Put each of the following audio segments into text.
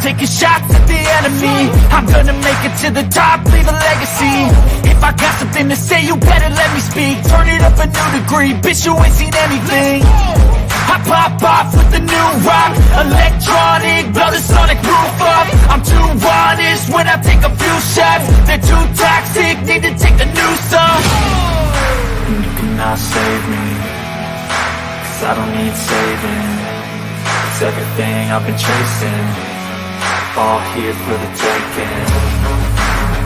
taking shots at the enemy. I'm gonna make it to the top, leave a legacy. If I got something to say, you better let me speak. Turn it up a new degree, bitch, you ain't seen anything. I pop off with the new rock, electronic, blow the sonic roof up. I'm too honest when I take a few shots. They're too toxic, need to take the noose off. You cannot save me, 'cause I don't need saving. It's everything I've been chasing, all here for the taking.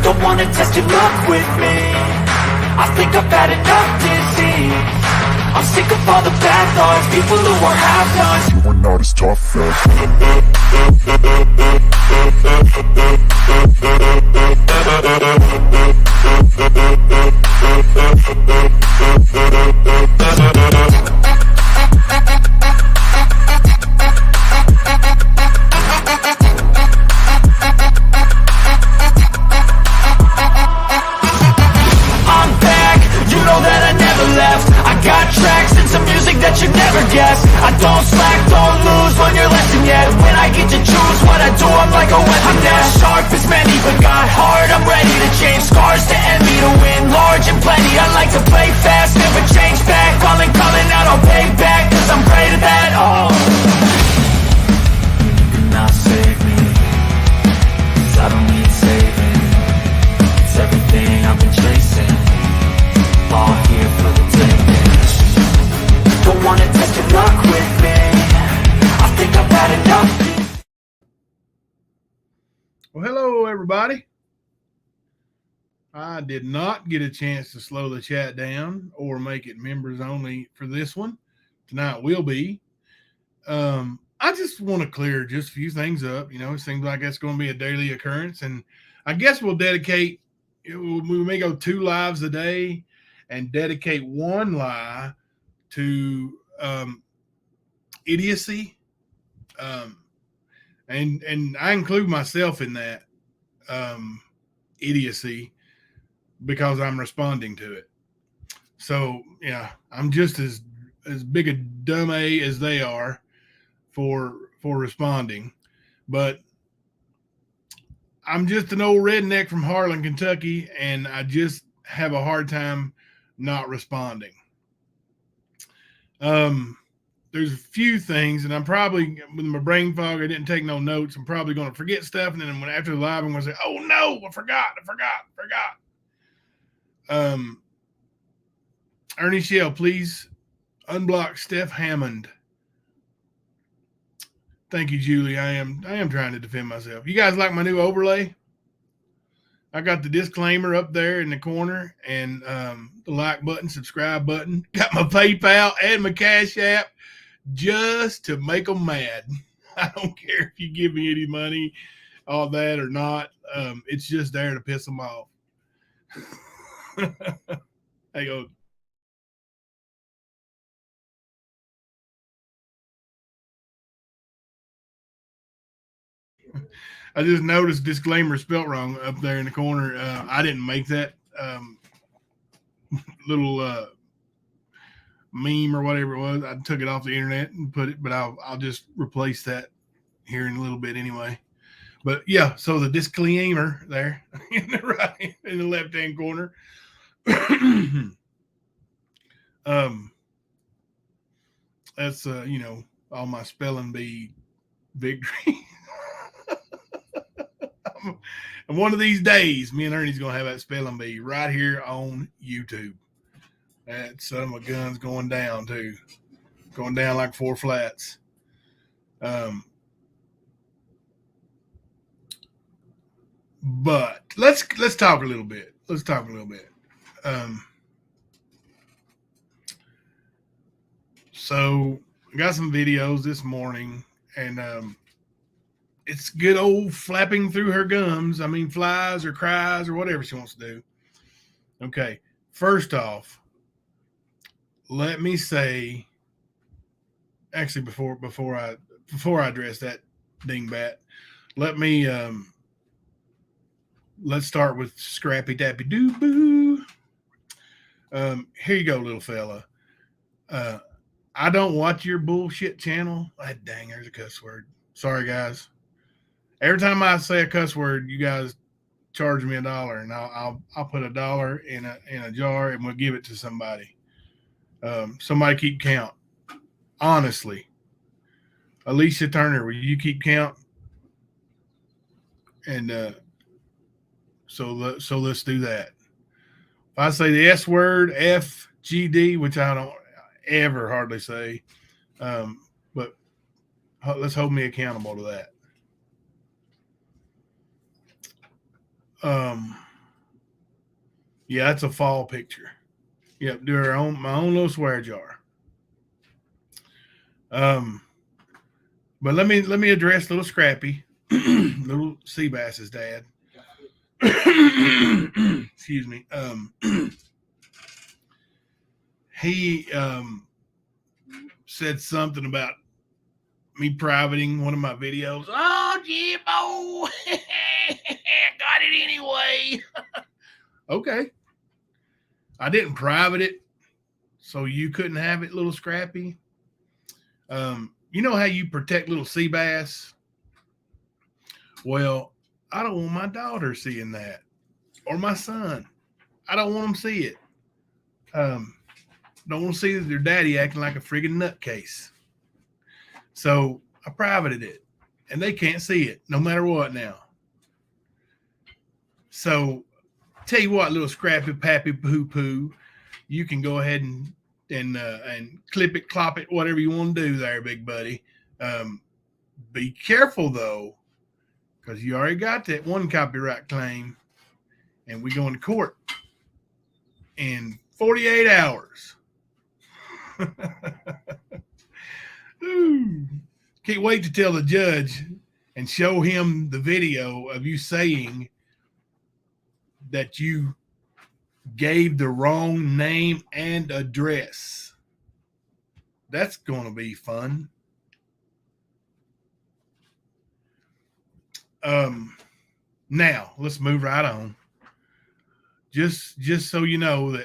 Don't wanna test your luck with me, I think I've had enough disease. I'm sick of all the bad thoughts, people who are half-nots. You are not as tough I'm back, you know that I never left. I got tracks and some music that you never guessed. I don't slack, don't lose, learn your lesson yet. When I get to choose what I do, I'm like a weapon. I'm not sharp as many, but got hard, I'm ready to change. Scars to envy, to win large and plenty. I like to play fast, never change back. Calling out, I'll pay back, 'cause I'm great at that. Oh, you cannot save me, 'cause I don't need saving. It's everything I've been chasing, all here for the taking. Don't wanna test your luck with me, I think I've had enough. Well, hello, everybody. I did not get a chance to slow the chat down or make it members only for this one. Tonight will be. I just want to clear just a few things up. You know, it seems like that's going to be a daily occurrence. And I guess we'll dedicate, we may go 2 lives a day and dedicate 1 lie to idiocy. And I include myself in that idiocy because I'm responding to it. So yeah, I'm just as big a dumb A as they are for responding, but I'm just an old redneck from Harlan, Kentucky, and I just have a hard time not responding. There's a few things, and I'm probably, with my brain fog, I didn't take no notes. I'm probably going to forget stuff, and then when after the live, I'm going to say, "Oh no, I forgot." Ernie Shell, please unblock Steph Hammond. Thank you, Julie. I am trying to defend myself. You guys like my new overlay? I got the disclaimer up there in the corner, and the like button, subscribe button. Got my PayPal and my Cash App just to make them mad. I don't care if you give me any money, all that or not. It's just there to piss them off. Hey, go. I just noticed disclaimer spelt wrong up there in the corner. I didn't make that little meme or whatever it was. I took it off the internet and put it, but I'll just replace that here in a little bit anyway. But yeah, so the disclaimer there in the left hand corner. That's all my spelling bee victory. And one of these days, me and Ernie's gonna have that spelling bee right here on YouTube. That son of a gun's going down too, going down like 4 flats. But let's talk a little bit. So I got some videos this morning, and it's good old flapping through her gums. I mean, flies or cries or whatever she wants to do. Okay, first off, let me say, actually, before I address that dingbat, let's start with Scrappy Dappy Doo Boo. Here you go, little fella. I don't watch your bullshit channel. Dang, there's a cuss word. Sorry, guys. Every time I say a cuss word, you guys charge me $1, and I'll put $1 in a jar, and we'll give it to somebody. Somebody keep count. Honestly, Alicia Turner, will you keep count? And so let's do that. If I say the S word, FGD, which I don't ever hardly say, but let's hold me accountable to that. Yeah, that's a fall picture. Yep, do my own little swear jar. But let me address little Scrappy, little Seabass's dad. Excuse me. He said something about me privating one of my videos. Oh, Jimbo, got it anyway. Okay. I didn't private it, so you couldn't have it, little Scrappy. You know how you protect little sea bass? Well, I don't want my daughter seeing that, or my son. I don't want them to see it. Don't want to see their daddy acting like a friggin' nutcase. So I privated it, and they can't see it, no matter what now. So tell you what, little Scrappy Pappy Poo Poo, you can go ahead and clip it, clop it, whatever you want to do there, big buddy. Be careful though, because you already got that one copyright claim, and we going to court in 48 hours. Can't wait to tell the judge and show him the video of you saying that you gave the wrong name and address. That's going to be fun. Now let's move right on. Just so you know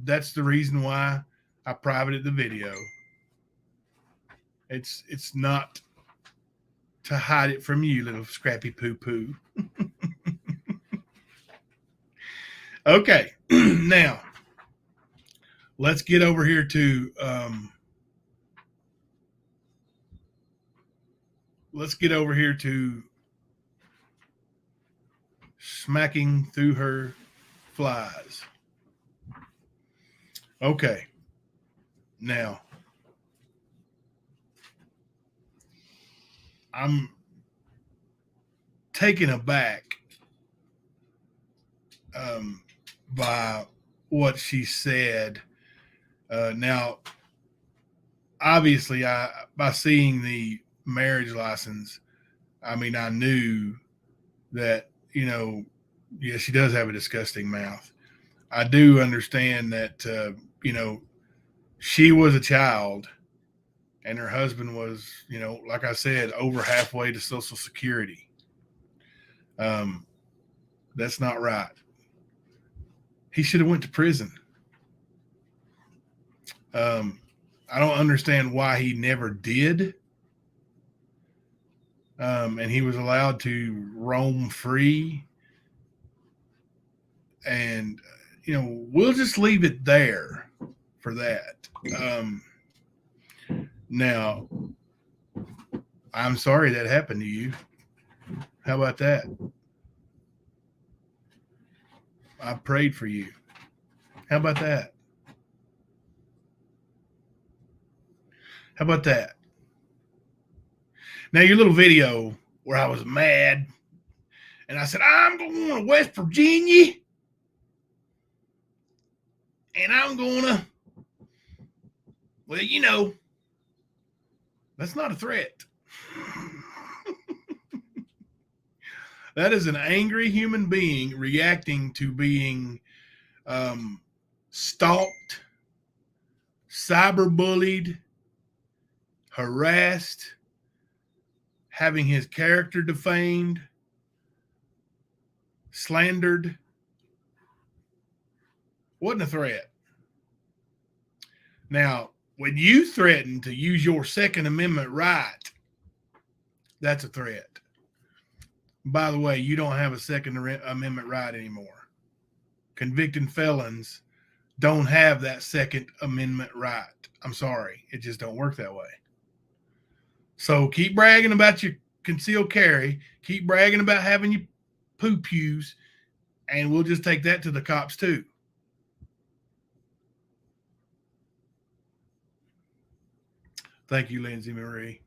that's the reason why I privated the video. It's not to hide it from you, little Scrappy Poo Poo. Okay, now let's get over here to smacking through her flies. Okay, now I'm taken aback by what she said. Now, obviously, by seeing the marriage license, I mean, I knew that, yeah, she does have a disgusting mouth. I do understand that, she was a child and her husband was, like I said, over halfway to Social Security. That's not right. He should have went to prison. I don't understand why he never did. And he was allowed to roam free. And, we'll just leave it there for that. Now, I'm sorry that happened to you. How about that? I prayed for you. How about that? How about that? Now, your little video where I was mad and I said, I'm going to West Virginia and I'm going to, well, that's not a threat. That is an angry human being reacting to being stalked, cyberbullied, harassed, having his character defamed, slandered. Wasn't a threat. Now, when you threaten to use your Second Amendment right, that's a threat. By the way, you don't have a Second Amendment right anymore. Convicted felons don't have that Second Amendment right. I'm sorry. It just don't work that way. So keep bragging about your concealed carry. Keep bragging about having your poo pews, and we'll just take that to the cops too. Thank you, Lindsay Marie.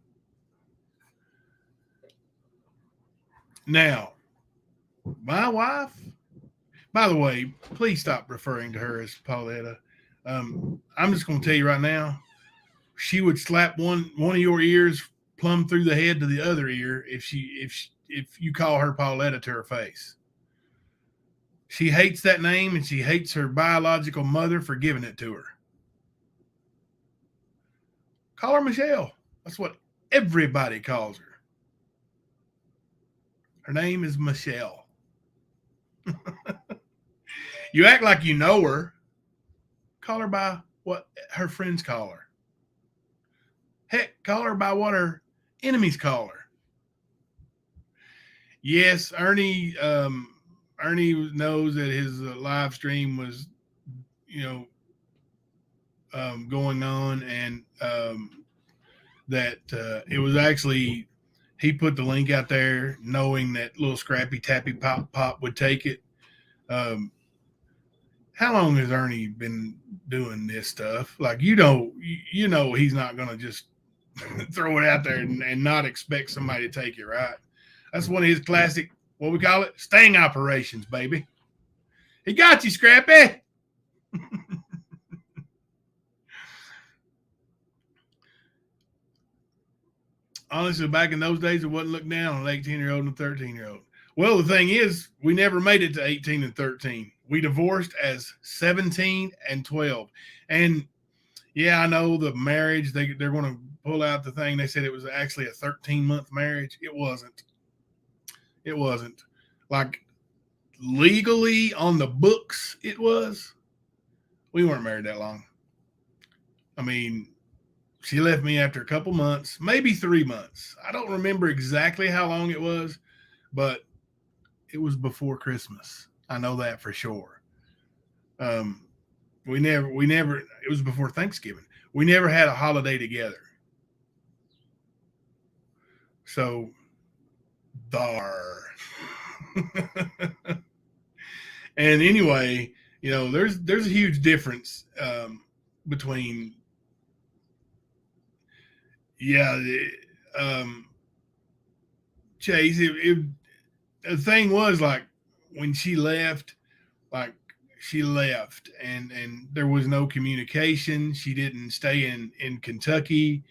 Now, my wife, by the way, please stop referring to her as Pauletta. I'm just going to tell you right now, she would slap one of your ears plumb through the head to the other ear if you call her Pauletta to her face. She hates that name, and she hates her biological mother for giving it to her. Call her Michelle. That's what everybody calls her. Her name is Michelle. You act like you know her. Call her by what her friends call her. Heck, call her by what her enemies call her. Yes, Ernie knows that his live stream was, going on, and that it was actually, he put the link out there knowing that little Scrappy Tappy Pop would take it. How long has Ernie been doing this stuff? Like, he's not going to just throw it out there and not expect somebody to take it, right? That's one of his classic, what we call it, sting operations, baby. He got you, Scrappy. Honestly, back in those days, it wasn't looked down on an 18-year-old and a 13-year-old. Well, the thing is, we never made it to 18 and 13. We divorced as 17 and 12. And yeah, I know the marriage, they're going to pull out the thing. They said it was actually a 13-month marriage. It wasn't. It wasn't. Like, legally on the books, it was. We weren't married that long. I mean, she left me after a couple months, maybe 3 months. I don't remember exactly how long it was, but it was before Christmas. I know that for sure. We never, it was before Thanksgiving. We never had a holiday together. So, and anyway, there's a huge difference between, Chase. The thing was, like, when she left, and there was no communication. She didn't stay in Kentucky,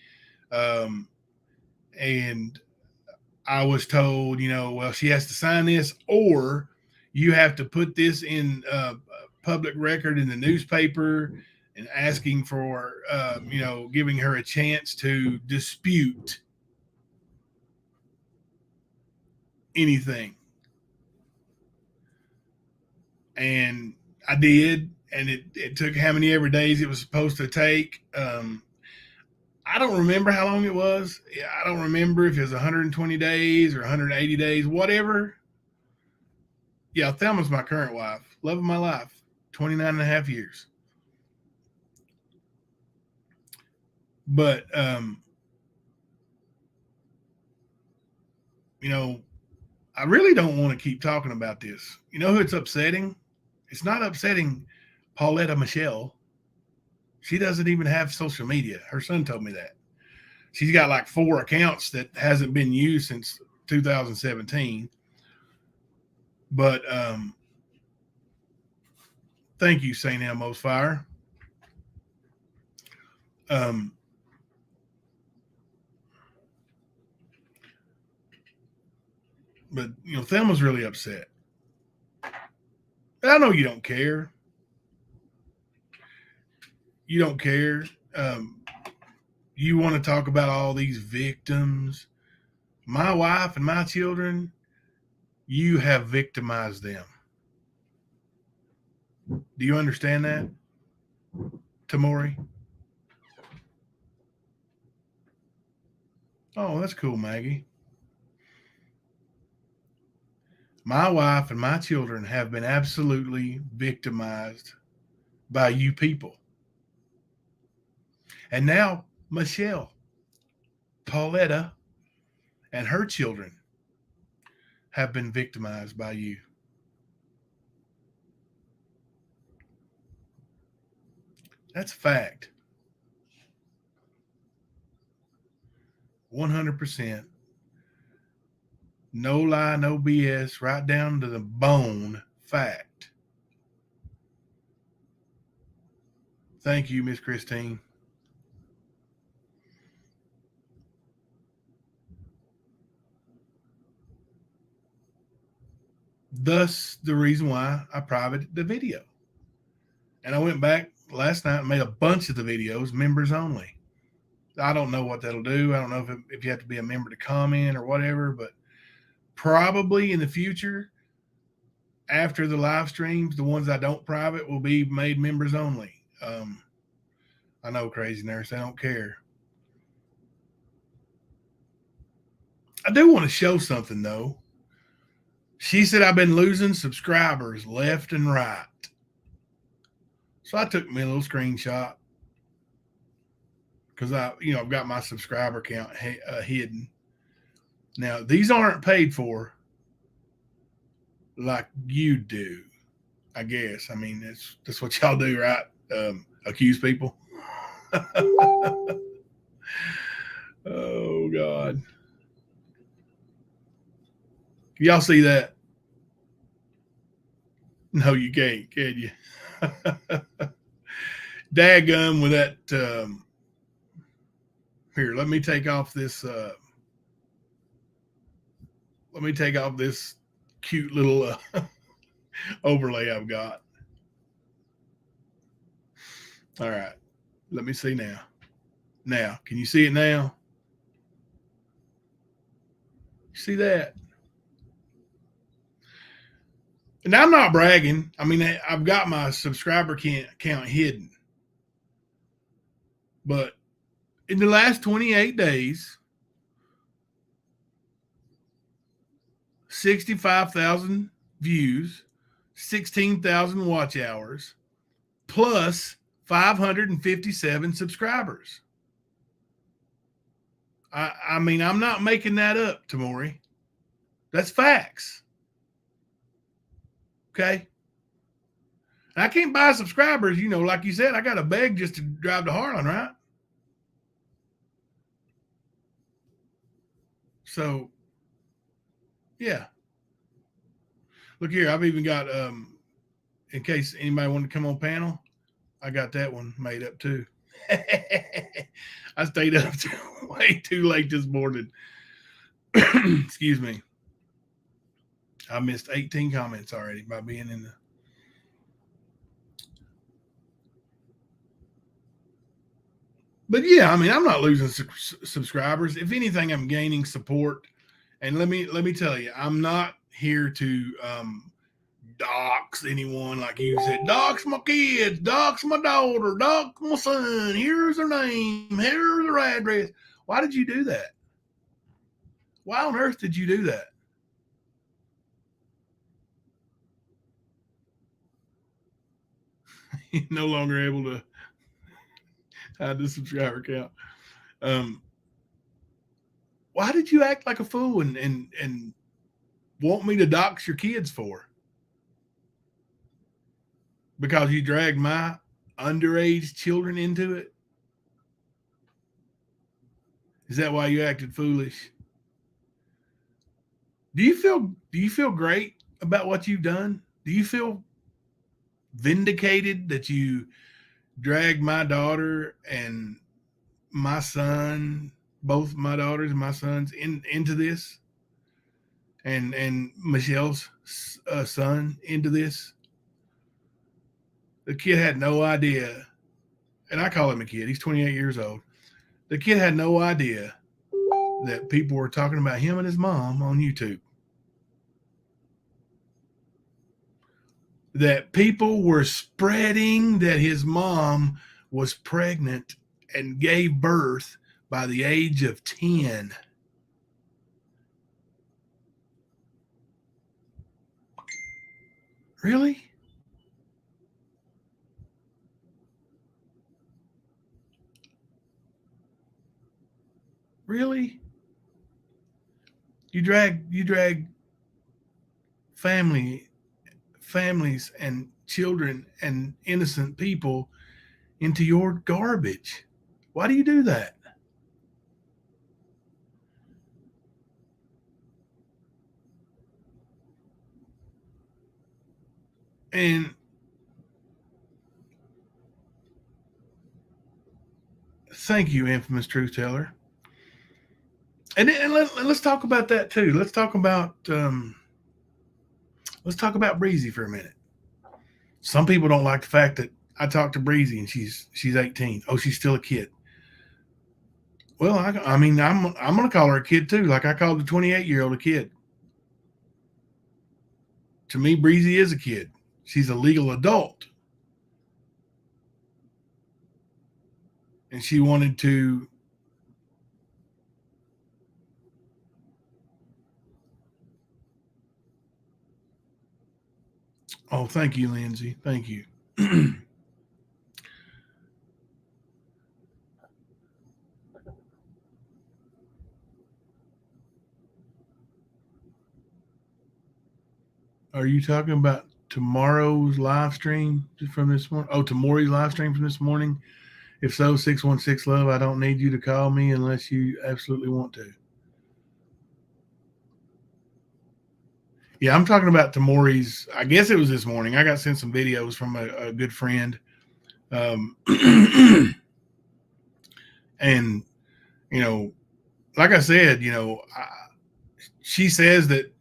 and I was told, well, she has to sign this, or you have to put this in public record in the newspaper, and asking for, giving her a chance to dispute anything. And I did, and it took how many ever days it was supposed to take. I don't remember how long it was. I don't remember if it was 120 days or 180 days, whatever. Yeah, Thelma's my current wife. Love of my life. 29 and a half years. But, I really don't want to keep talking about this. You know who it's upsetting? It's not upsetting Pauletta Michelle. She doesn't even have social media. Her son told me that. She's got like 4 accounts that hasn't been used since 2017. But thank you, St. Elmo's Fire. But, Thelma's really upset. I know you don't care. You don't care. You want to talk about all these victims. My wife and my children, you have victimized them. Do you understand that, Tamori? Oh, that's cool, Maggie. My wife and my children have been absolutely victimized by you people. And now Michelle, Pauletta, and her children have been victimized by you. That's a fact. 100%. No lie, no BS, right down to the bone fact. Thank you, Miss Christine. Thus, the reason why I privated the video. And I went back last night and made a bunch of the videos members only. I don't know what that'll do. I don't know if you have to be a member to comment or whatever, but probably in the future, after the live streams, the ones I don't private will be made members only. I know, Crazy Nurse, I don't care. I do want to show something, though. She said I've been losing subscribers left and right. So I took me a little screenshot because I've got my subscriber count hidden. Now, these aren't paid for like you do, I guess. I mean, that's what y'all do, right? Accuse people. Oh, God. Y'all see that? No, you can't, can you? Daggum with that. Here, let me take off this. Let me take off this cute little overlay I've got. All right. Let me see now. Now, can you see it now? See that? And I'm not bragging. I mean, I've got my subscriber count hidden. But in the last 28 days, 65,000 views, 16,000 watch hours, plus 557 subscribers. I mean, I'm not making that up, Tamori. That's facts. Okay? And I can't buy subscribers, like you said, I got to beg just to drive to Harlan, right? So, yeah. Look here, I've even got, in case anybody wanted to come on panel, I got that one made up too. I stayed up way too late this morning. Excuse me. I missed 18 comments already by being in the. But yeah, I mean, I'm not losing subscribers. If anything, I'm gaining support. And let me tell you, I'm not here to dox anyone like you said. Dox my kids, dox my daughter, dox my son. Here's their name. Here's their address. Why did you do that? Why on earth did you do that? You're no longer able to hide the subscriber count. Why did you act like a fool and want me to dox your kids for? Because you dragged my underage children into it? Is that why you acted foolish? Do you feel great about what you've done? Do you feel vindicated that you dragged my daughter and my son, both my daughters and my sons, into this, and Michelle's son into this? The kid had no idea, and I call him a kid. He's 28 years old. The kid had no idea that people were talking about him and his mom on YouTube. That people were spreading that his mom was pregnant and gave birth by the age of 10. Really? Really? You drag families and children and innocent people into your garbage. Why do you do that? And thank you, infamous truth teller. And let's talk about that too. Let's talk about Breezy for a minute. Some people don't like the fact that I talked to Breezy and she's 18. Oh, she's still a kid. Well, I mean, I'm gonna call her a kid too, like I called the 28-year-old a kid. To me, Breezy is a kid. She's a legal adult, and she wanted to. Oh, thank you, Lindsay. Thank you. Are you talking about tomorrow's live stream from this morning? Oh, tomorrow's live stream from this morning. If so, 616 love. I don't need you to call me unless you absolutely want to. Yeah, I'm talking about Tamori's. I guess it was this morning. I got sent some videos from a good friend. And, you know, like I said, she says that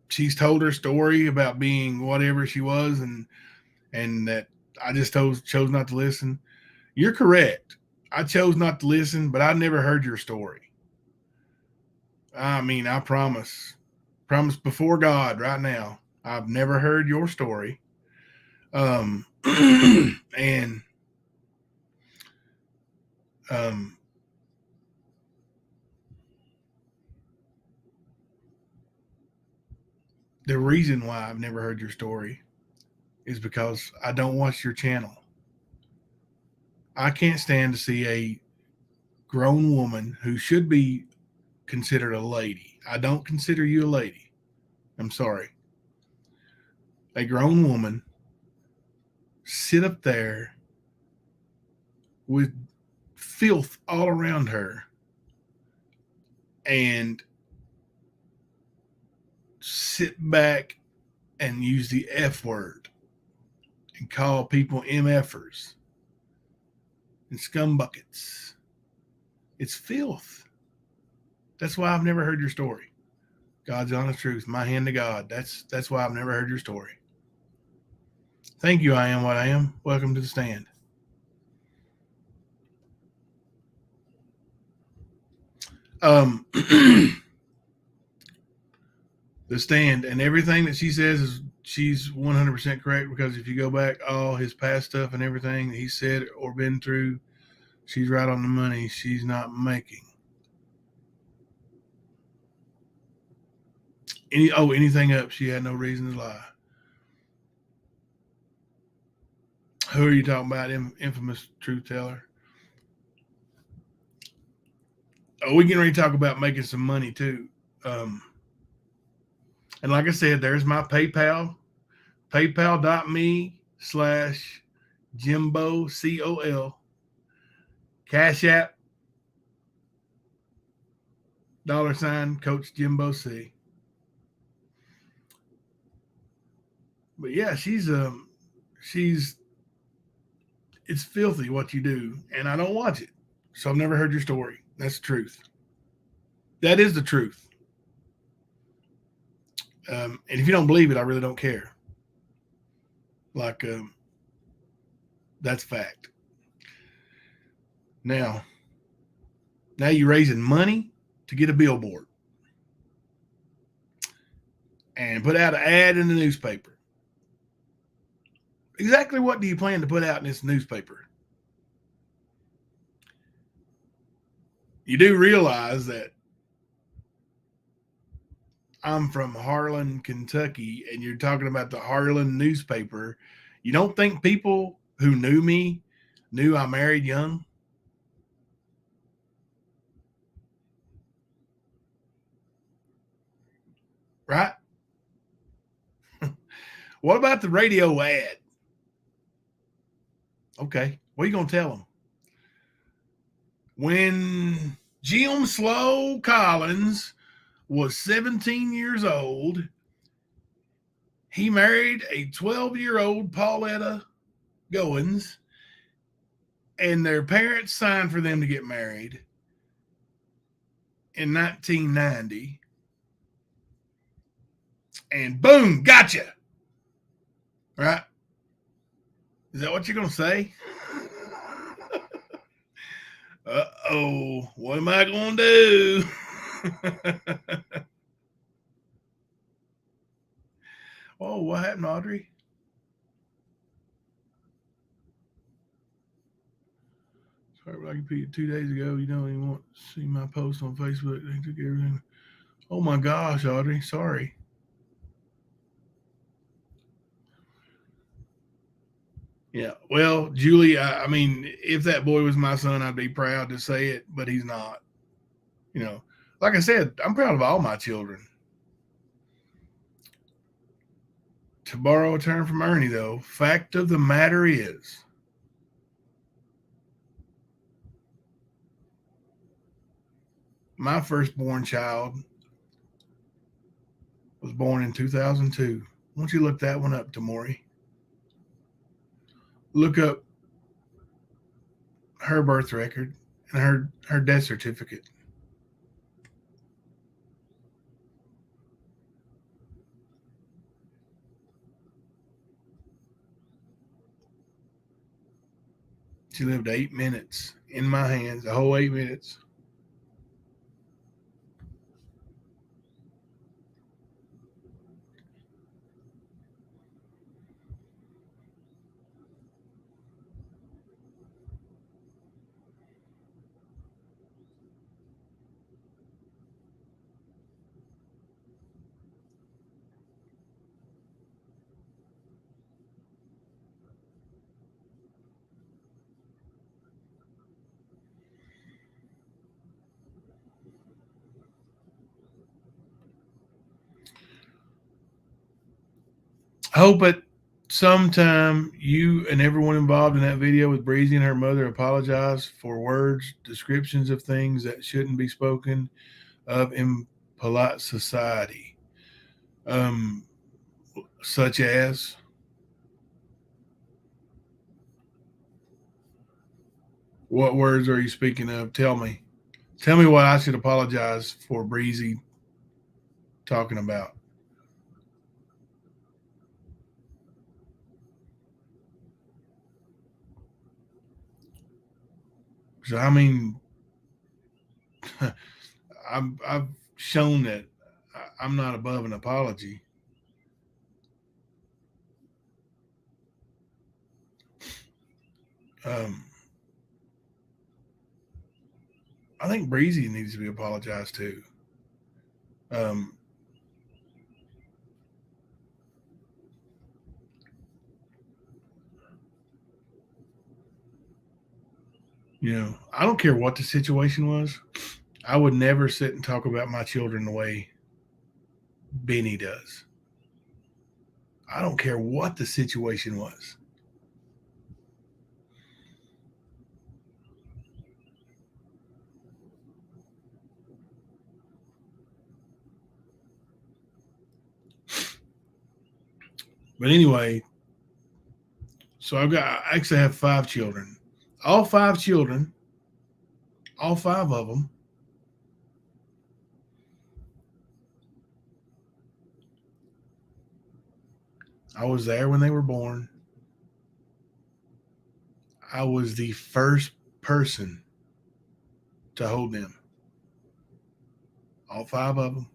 she's told her story about being whatever she was and that I just chose not to listen. You're correct. I chose not to listen, but I never heard your story. I mean, I promise before God right now, I've never heard your story. And the reason why I've never heard your story is because I don't watch your channel. I can't stand to see a grown woman who should be considered a lady. I don't consider you a lady. I'm sorry. A grown woman sit up there with filth all around her and sit back and use the F word and call people MFers and scumbuckets. It's filth. That's why I've never heard your story. God's honest truth, my hand to God. That's why I've never heard your story. Thank you, I am what I am. Welcome to the stand. The stand and everything that she says is she's 100% correct, because if you go back all his past stuff and everything that he said or been through, she's right on the money. She's not making anything up. She had no reason to lie. Who are you talking about, infamous truth teller? Oh, we can already talk about making some money too. And like I said, there's my PayPal, paypal.me/Jimbo COL, Cash App, $ Coach Jimbo C. But yeah, she's it's filthy what you do, and I don't watch it, so I've never heard your story. That's the truth. That is the truth. And if you don't believe it, I really don't care. Like, that's fact. Now you're raising money to get a billboard and put out an ad in the newspaper. Exactly what do you plan to put out in this newspaper? You do realize that I'm from Harlan, Kentucky, and you're talking about the Harlan newspaper. You don't think people who knew me knew I married young? Right? What about the radio ad? Okay, what are you going to tell them? When Jim Slow Collins was 17 years old, he married a 12-year-old Pauletta Goins, and their parents signed for them to get married in 1990. And boom, gotcha. Right? Is that what you're going to say? Uh-oh, what am I going to do? Oh, what happened, Audrey? Sorry, but I competed 2 days ago. You don't even want to see my post on Facebook. They took everything. Oh my gosh, Audrey. Sorry. Yeah. Well, Julie, I mean, if that boy was my son, I'd be proud to say it, but he's not. You know, like I said, I'm proud of all my children. To borrow a term from Ernie, though, fact of the matter is, my firstborn child was born in 2002. Why don't you look that one up, Tamori? Look up her birth record and her death certificate. She lived 8 minutes in my hands, the whole 8 minutes. I hope at sometime you and everyone involved in that video with Breezy and her mother apologize for words, descriptions of things that shouldn't be spoken of in polite society, um, such as what words are you speaking of? Tell me. Tell me what I should apologize for Breezy talking about. So I mean, I've shown that I'm not above an apology. Um, I think Breezy needs to be apologized to. Um, I don't care what the situation was. I would never sit and talk about my children the way Benny does. I don't care what the situation was. But anyway, so I actually have 5 children. All 5 children, all 5 of them, I was there when they were born. I was the first person to hold them. All 5 of them.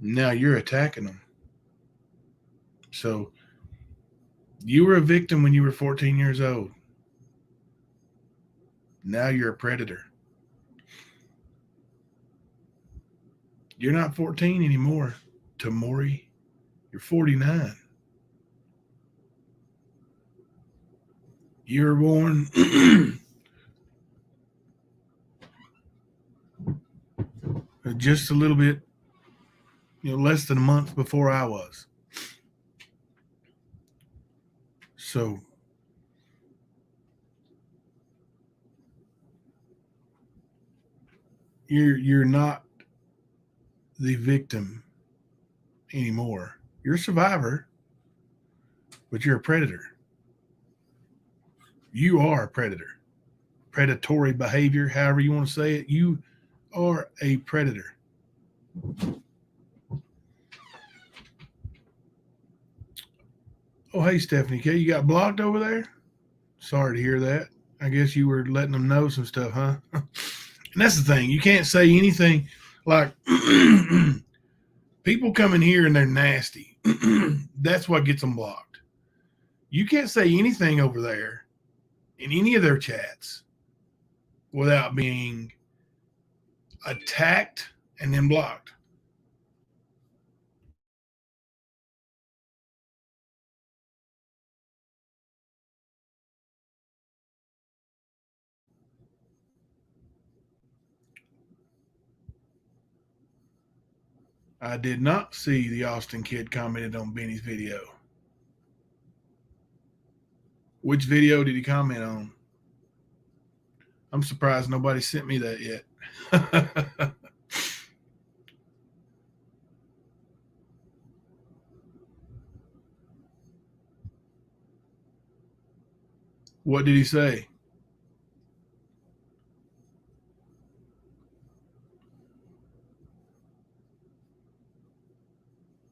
Now you're attacking them. So you were a victim when you were 14 years old. Now you're a predator. You're not 14 anymore, Tamori. You're 49. You were born just a little bit, less than a month before I was. So you're not the victim anymore. You're a survivor, but you're a predator. You are a predator. Predatory behavior, however you want to say it, you are a predator. Oh, hey, Stephanie K, you got blocked over there? Sorry to hear that. I guess you were letting them know some stuff, huh? And that's the thing. You can't say anything like people come in here and they're nasty. That's what gets them blocked. You can't say anything over there in any of their chats without being attacked and then blocked. I did not see the Austin kid commented on Benny's video. Which video did he comment on? I'm surprised nobody sent me that yet. What did he say?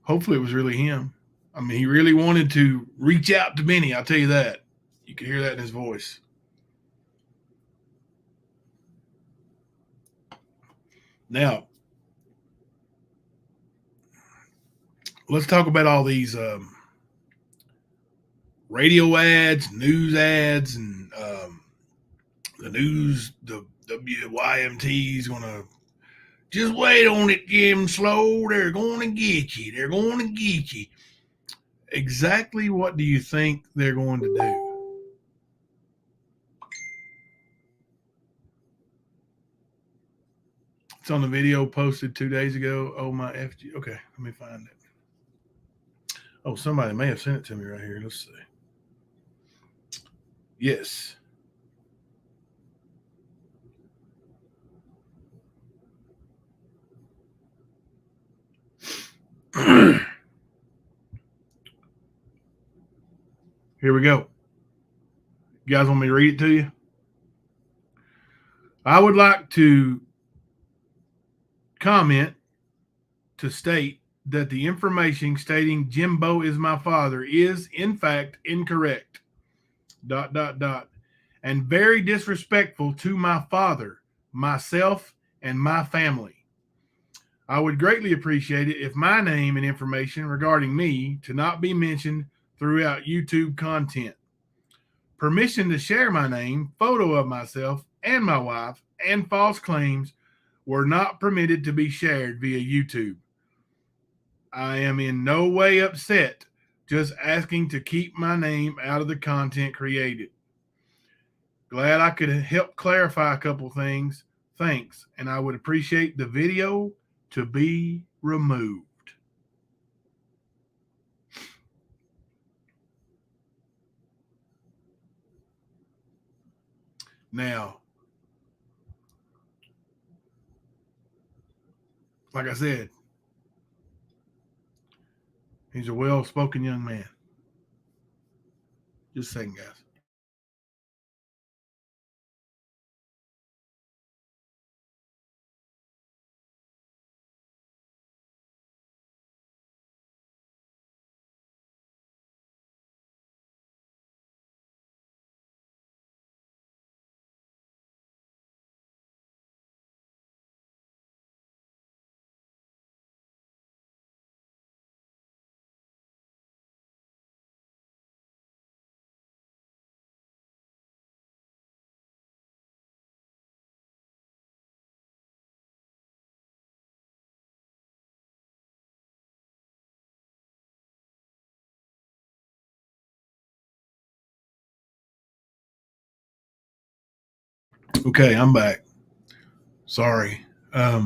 Hopefully it was really him. I mean, he really wanted to reach out to Benny. I'll tell you that. You could hear that in his voice. Now, let's talk about all these radio ads, news ads, and the news, the WYMT is going to just wait on it, Jim Slow. They're going to get you. They're going to get you. Exactly what do you think they're going to do? It's on the video posted 2 days ago. Oh, my FG. Okay, let me find it. Oh, somebody may have sent it to me right here. Let's see. Yes. Here we go. You guys want me to read it to you? I would like to comment to state that the information stating Jimbo is my father is, in fact, incorrect. ... And very disrespectful to my father, myself, and my family. I would greatly appreciate it if my name and information regarding me to not be mentioned throughout YouTube content. Permission to share my name, photo of myself and my wife, and false claims were not permitted to be shared via YouTube. I am in no way upset, just asking to keep my name out of the content created. Glad I could help clarify a couple things. Thanks, and I would appreciate the video to be removed. Now, like I said, he's a well-spoken young man. Just a second, guys. Okay, I'm back. Sorry. Let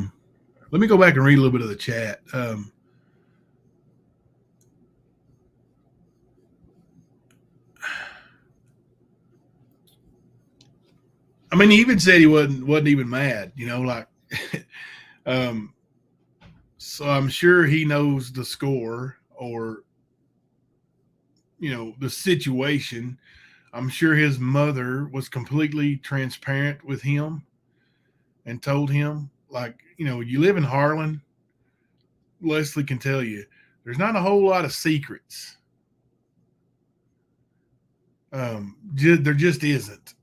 me go back and read a little bit of the chat. I mean, he even said he wasn't even mad, like so I'm sure he knows the score or the situation. I'm sure his mother was completely transparent with him and told him, like, you live in Harlan, Leslie can tell you, there's not a whole lot of secrets. There just isn't.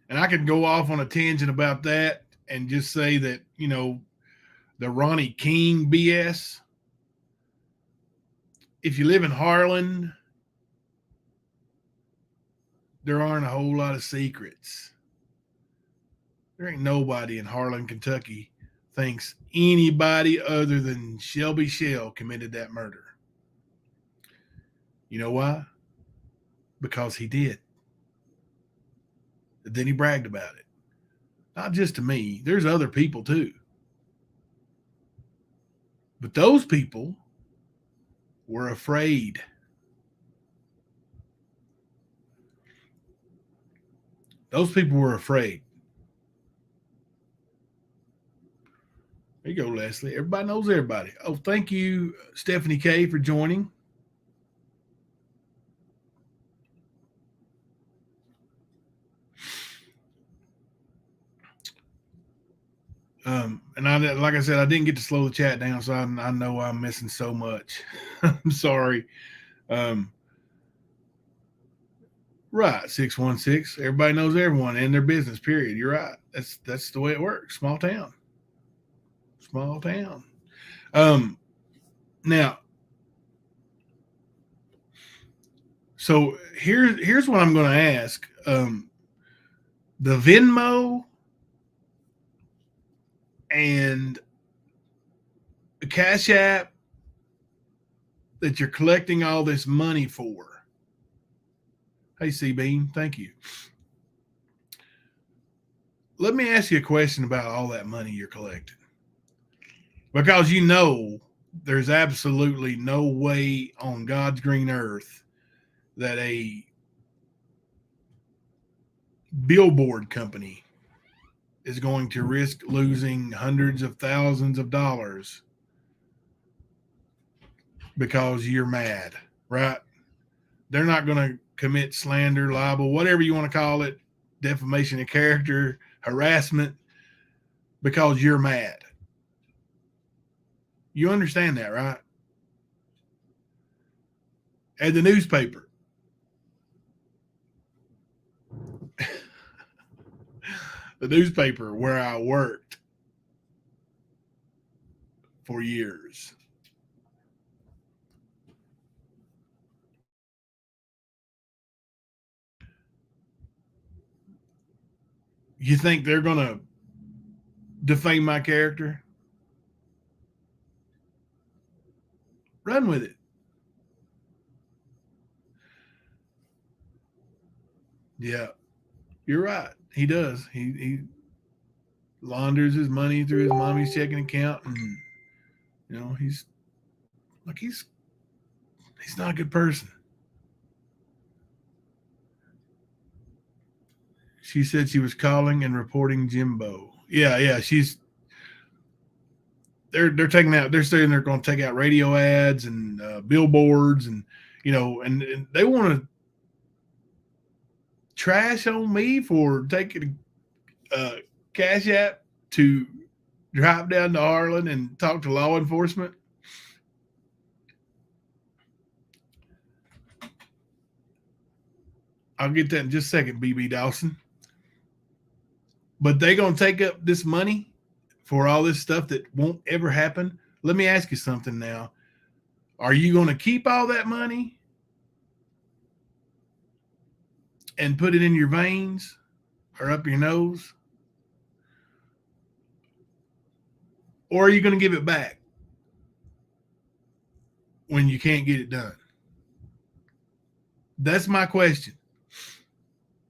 And I could go off on a tangent about that and just say that, the Ronnie King BS. If you live in Harlan, there aren't a whole lot of secrets. There ain't nobody in Harlan, Kentucky thinks anybody other than Shelby Shell committed that murder. You know why? Because he did. And then he bragged about it. Not just to me. There's other people too. But those people were afraid. Those people were afraid. There you go, Leslie. Everybody knows everybody. Oh, thank you, Stephanie K, for joining. And like I said, I didn't get to slow the chat down, so I know I'm missing so much. I'm sorry. Right, 616. Everybody knows everyone and their business. Period. You're right. That's the way it works. Small town. Small town. Now, so here's what I'm going to ask. The Venmo and the Cash App that you're collecting all this money for. Hey, C-Beam, thank you. Let me ask you a question about all that money you're collecting. Because there's absolutely no way on God's green earth that a billboard company is going to risk losing hundreds of thousands of dollars because you're mad, right? They're not going to commit slander, libel, whatever you want to call it, defamation of character, harassment, because you're mad. You understand that, right? At the newspaper, the newspaper where I worked for years, you think they're going to defame my character? Run with it. Yeah, you're right. He does. He launders his money through his mommy's checking account, and he's not a good person. She said she was calling and reporting Jimbo. Yeah. They're taking out. They're saying they're going to take out radio ads and billboards, and and they want to trash on me for taking a Cash App to drive down to Harlan and talk to law enforcement. I'll get that in just a second, BB Dawson. But they're going to take up this money for all this stuff that won't ever happen. Let me ask you something now. Are you going to keep all that money and put it in your veins or up your nose? Or are you going to give it back when you can't get it done? That's my question.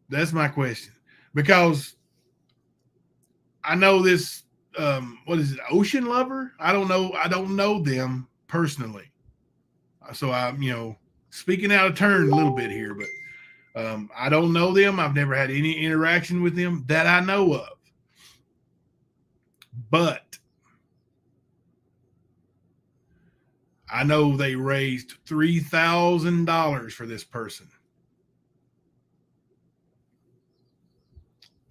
Because I know this. What is it? Ocean Lover? I don't know. I don't know them personally, so I'm speaking out of turn a little bit here, but I don't know them. I've never had any interaction with them that I know of. But I know they raised $3,000 for this person.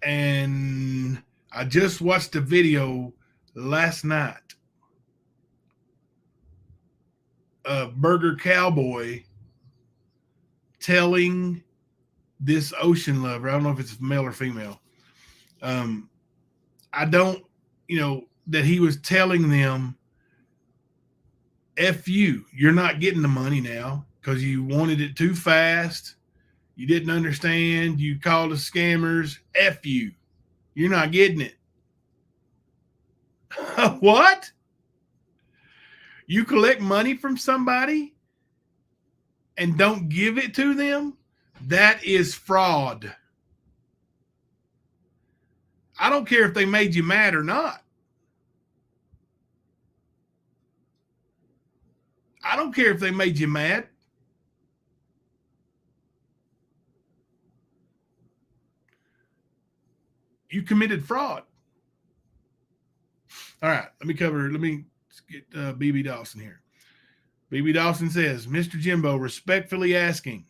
And I just watched a video last night of Burger Cowboy telling this Ocean Lover, I don't know if it's male or female, I don't, that he was telling them, F you, you're not getting the money now because you wanted it too fast. You didn't understand. You called us scammers. F you. You're not getting it. What? You collect money from somebody and don't give it to them? That is fraud. I don't care if they made you mad or not. I don't care if they made you mad. You committed fraud. All right, let me get BB Dawson here. BB Dawson says, Mr. Jimbo, respectfully asking,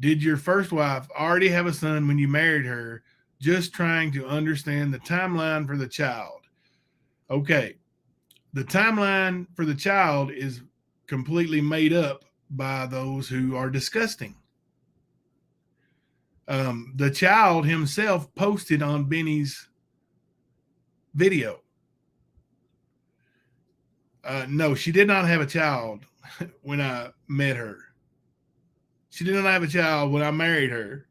did your first wife already have a son when you married her? Just trying to understand the timeline for the child. Okay. The timeline for the child is completely made up by those who are disgusting. The child himself posted on Benny's video. No, she did not have a child when I met her. She did not have a child when I married her.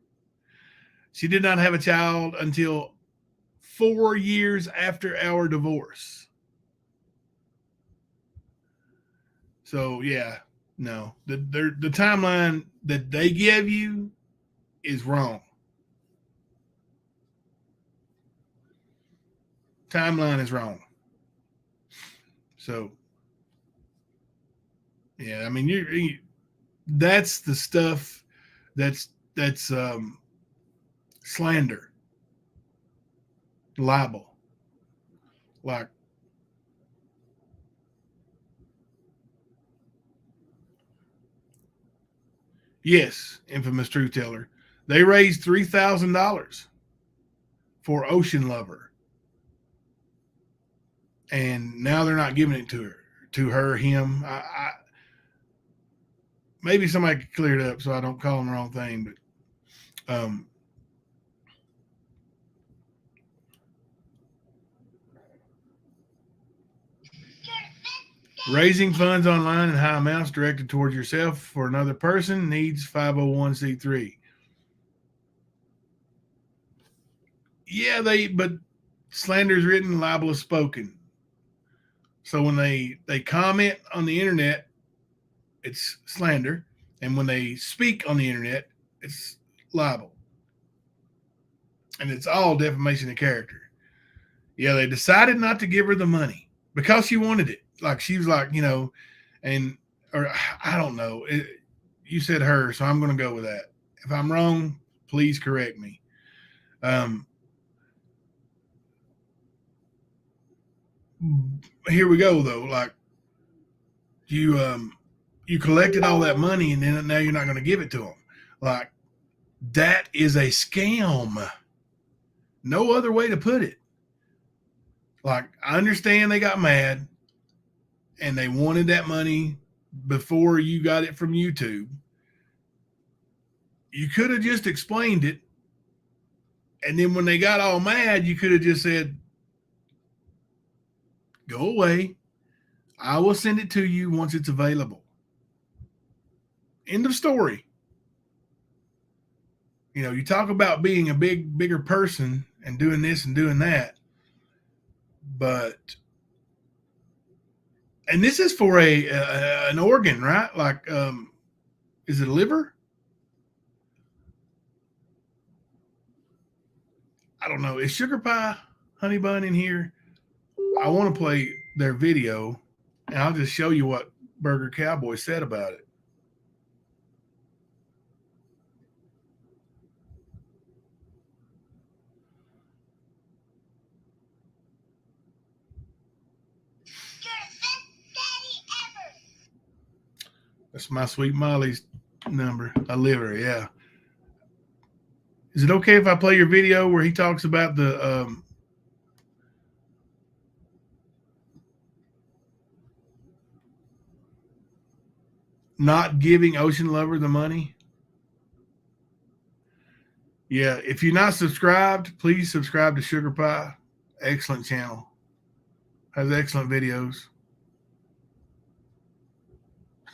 She did not have a child until 4 years after our divorce. So, yeah, no. The timeline that they give you is wrong. Timeline is wrong. So, yeah, I mean, that's the stuff that's slander, libel. Like, yes, infamous truth teller. They raised $3,000 for Ocean Lover. And now they're not giving it to her, him. I maybe somebody could clear it up so I don't call them the wrong thing, but raising funds online in high amounts directed towards yourself for another person needs 501c3. Yeah, but slander is written, libel is spoken. So when they comment on the internet, it's slander. And when they speak on the internet, it's libel. And it's all defamation of character. Yeah, they decided not to give her the money because she wanted it. Like, she was like, or I don't know. You said her, so I'm going to go with that. If I'm wrong, please correct me. Here we go, though. Like, you collected all that money and then now you're not going to give it to them. Like, that is a scam. No other way to put it. Like, I understand they got mad and they wanted that money before you got it from YouTube. You could have just explained it. And then when they got all mad, you could have just said, go away. I will send it to you once it's available. End of story. You talk about being a bigger person and doing this and doing that. But, and this is for an organ, right? Like, is it a liver? I don't know. Is Sugar Pie Honey Bun in here. I want to play their video, and I'll just show you what Burger Cowboy said about it. That's my sweet Molly's number. I live her, yeah. Is it okay if I play your video where he talks about the not giving Ocean Lover the money? Yeah, if you're not subscribed, please subscribe to Sugar Pie. Excellent channel. Has excellent videos.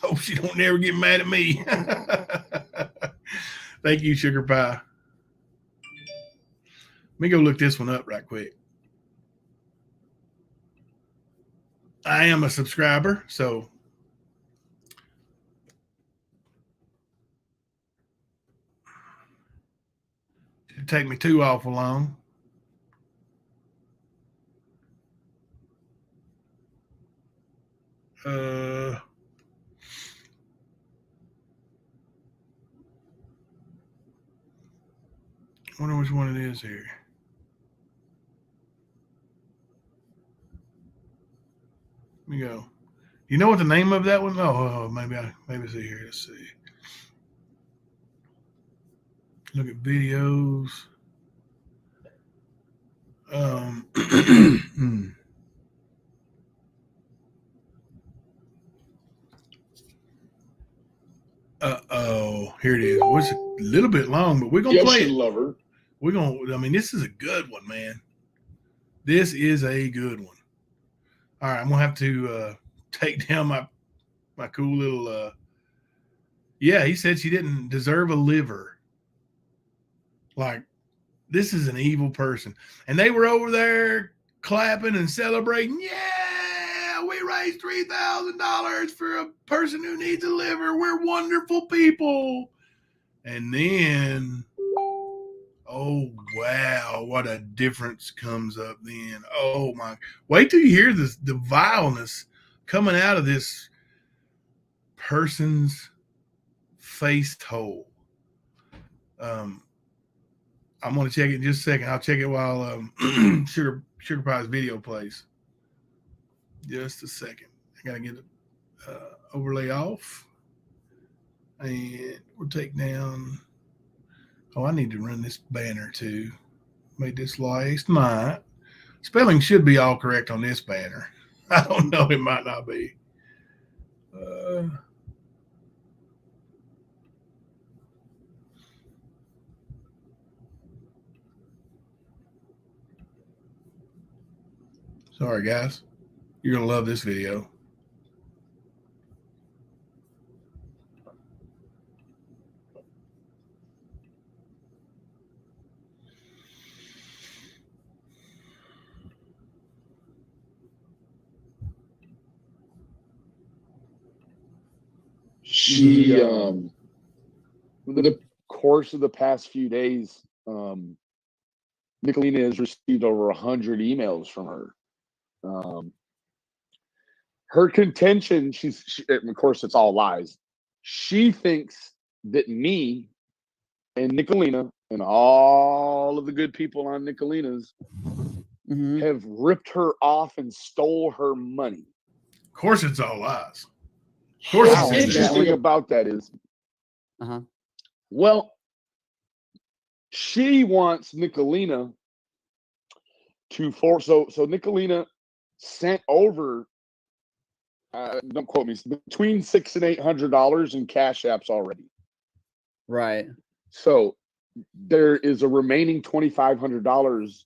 Hope she don't never get mad at me. Thank you, Sugar Pie. Let me go look this one up right quick. I am a subscriber, so it'd take me too awful long. Wonder which one it is here. Let me go. You know what the name of that one? Oh, maybe see here. Let's see. Look at videos. Here it is. Well, it's a little bit long, but we're gonna play it. Lover. We're gonna. I mean, this is a good one, man. This is a good one. All right, I'm gonna have to take down my cool little. Yeah, he said she didn't deserve a liver. Like, this is an evil person, and they were over there clapping and celebrating. Yeah, we raised $3,000 for a person who needs a liver. We're wonderful people. And then, oh wow, what a difference comes up then. Oh my! Wait till you hear this, the vileness coming out of this person's face hole. I'm going to check it in just a second. I'll check it while Sugar Pie's video plays. Just a second. I got to get it overlay off. And we'll take down. Oh, I need to run this banner too. Made this last night. Spelling should be all correct on this banner. I don't know. It might not be. Sorry, guys. You're going to love this video. She, the course of the past few days, Nicolina has received over 100 emails from her. Her contention, of course, it's all lies. She thinks that me and Nicolina and all of the good people on Nicolina's have ripped her off and stole her money. Of course, it's all lies. Of course, What's interesting about that is, well, she wants Nicolina to force. So Nicolina sent over, don't quote me, between $600 and $800 in cash apps already. Right. So there is a remaining $2,500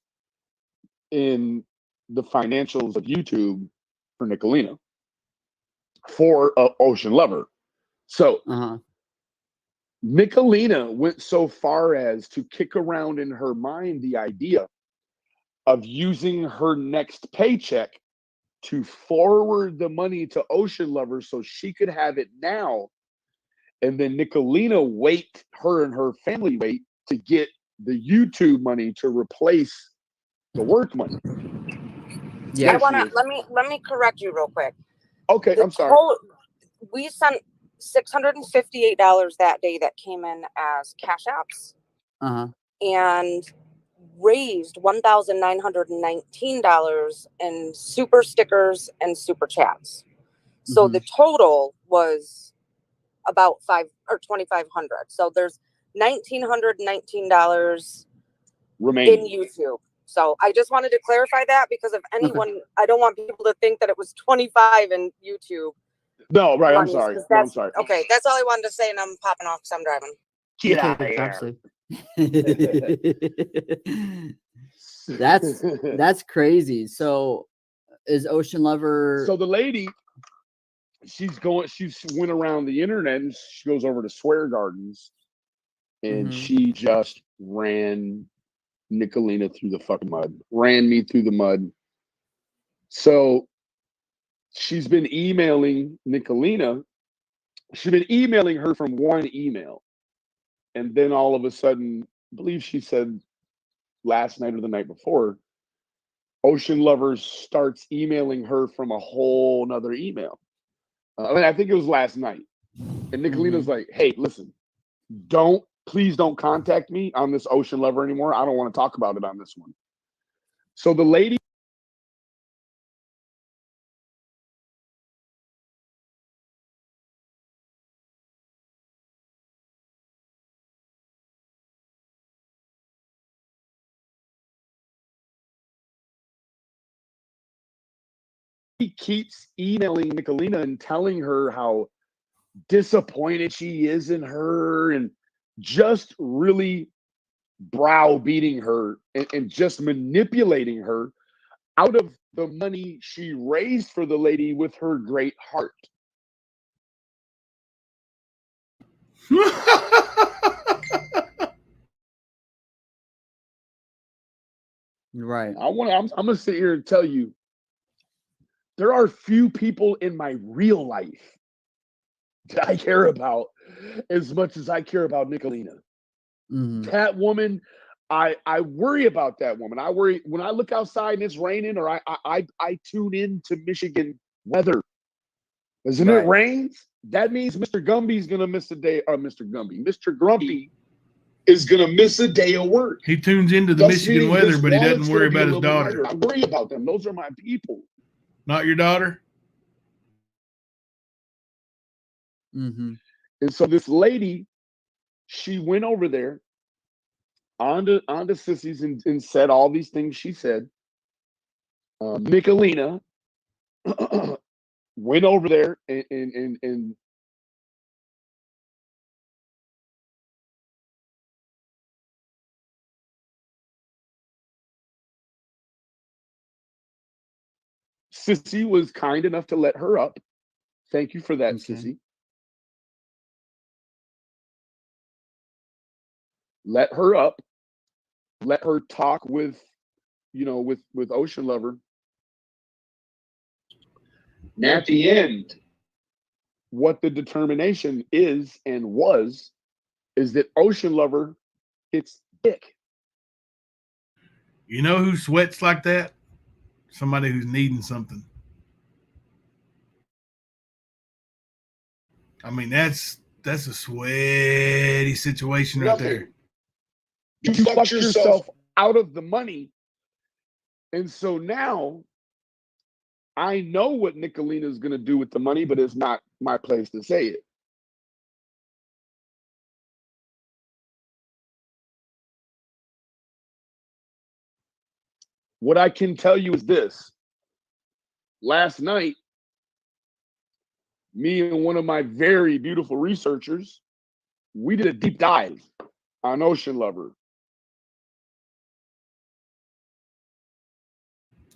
in the financials of YouTube for Nicolina for Ocean Lover. So Nicolina went so far as to kick around in her mind the idea of using her next paycheck to forward the money to Ocean Lover so she could have it now. And then Nicolina her and her family wait to get the YouTube money to replace the work money. Yeah. I want she to is. let me correct you real quick. Okay, The I'm sorry. we sent $658 that day that came in as cash apps and raised $1,919 in super stickers and super chats. So the total was about $2,500. So there's $1,919 Remaining. in YouTube. So I just wanted to clarify that because if anyone, I don't want people to think that it was 25 in YouTube. No, right. I'm monies, sorry. 'cause No, I'm that's sorry. okay. That's all I wanted to say, and I'm popping off because I'm driving. Get Okay, out of here. That's crazy. So is Ocean Lover? So the lady, she went around the internet and she goes over to Swear Gardens, and she just ran Nicolina through the fucking mud. Ran me through the mud. So she's been emailing Nicolina. She's been emailing her from one email. And then all of a sudden, I believe she said last night or the night before, Ocean Lovers starts emailing her from a whole nother email. I think it was last night. And Nicolina's like, hey, listen, please don't contact me on this Ocean Lover anymore. I don't want to talk about it on this one. So the lady keeps emailing Nicolina and telling her how disappointed she is in her and just really browbeating her and just manipulating her out of the money she raised for the lady with her great heart. Right. I'm gonna sit here and tell you, there are few people in my real life that I care about as much as I care about Nicolina. That woman, I worry about that woman. I worry when I look outside and it's raining, or I tune in to Michigan weather. Isn't it rains? That means Mr. Gumby's gonna miss a day, or Mr. Grumpy is gonna miss a day of work. He tunes into the Michigan weather, but he doesn't worry about his daughter. I worry about them. Those are my people. Not your daughter? And so this lady, she went over there onto Sissies and said all these things she said. Nicolina went over there and Sissy was kind enough to let her up. Thank you for that, Sissy. Let her up. Let her talk with, with Ocean Lover. And at the end, what the determination is and was is that Ocean Lover gets dick. You know who sweats like that? Somebody who's needing something. I mean, that's a sweaty situation right there. You fucked yourself out of the money. And so now I know what Nicolina is going to do with the money, but it's not my place to say it. What I can tell you is this. Last night, me and one of my very beautiful researchers, we did a deep dive on Ocean Lover.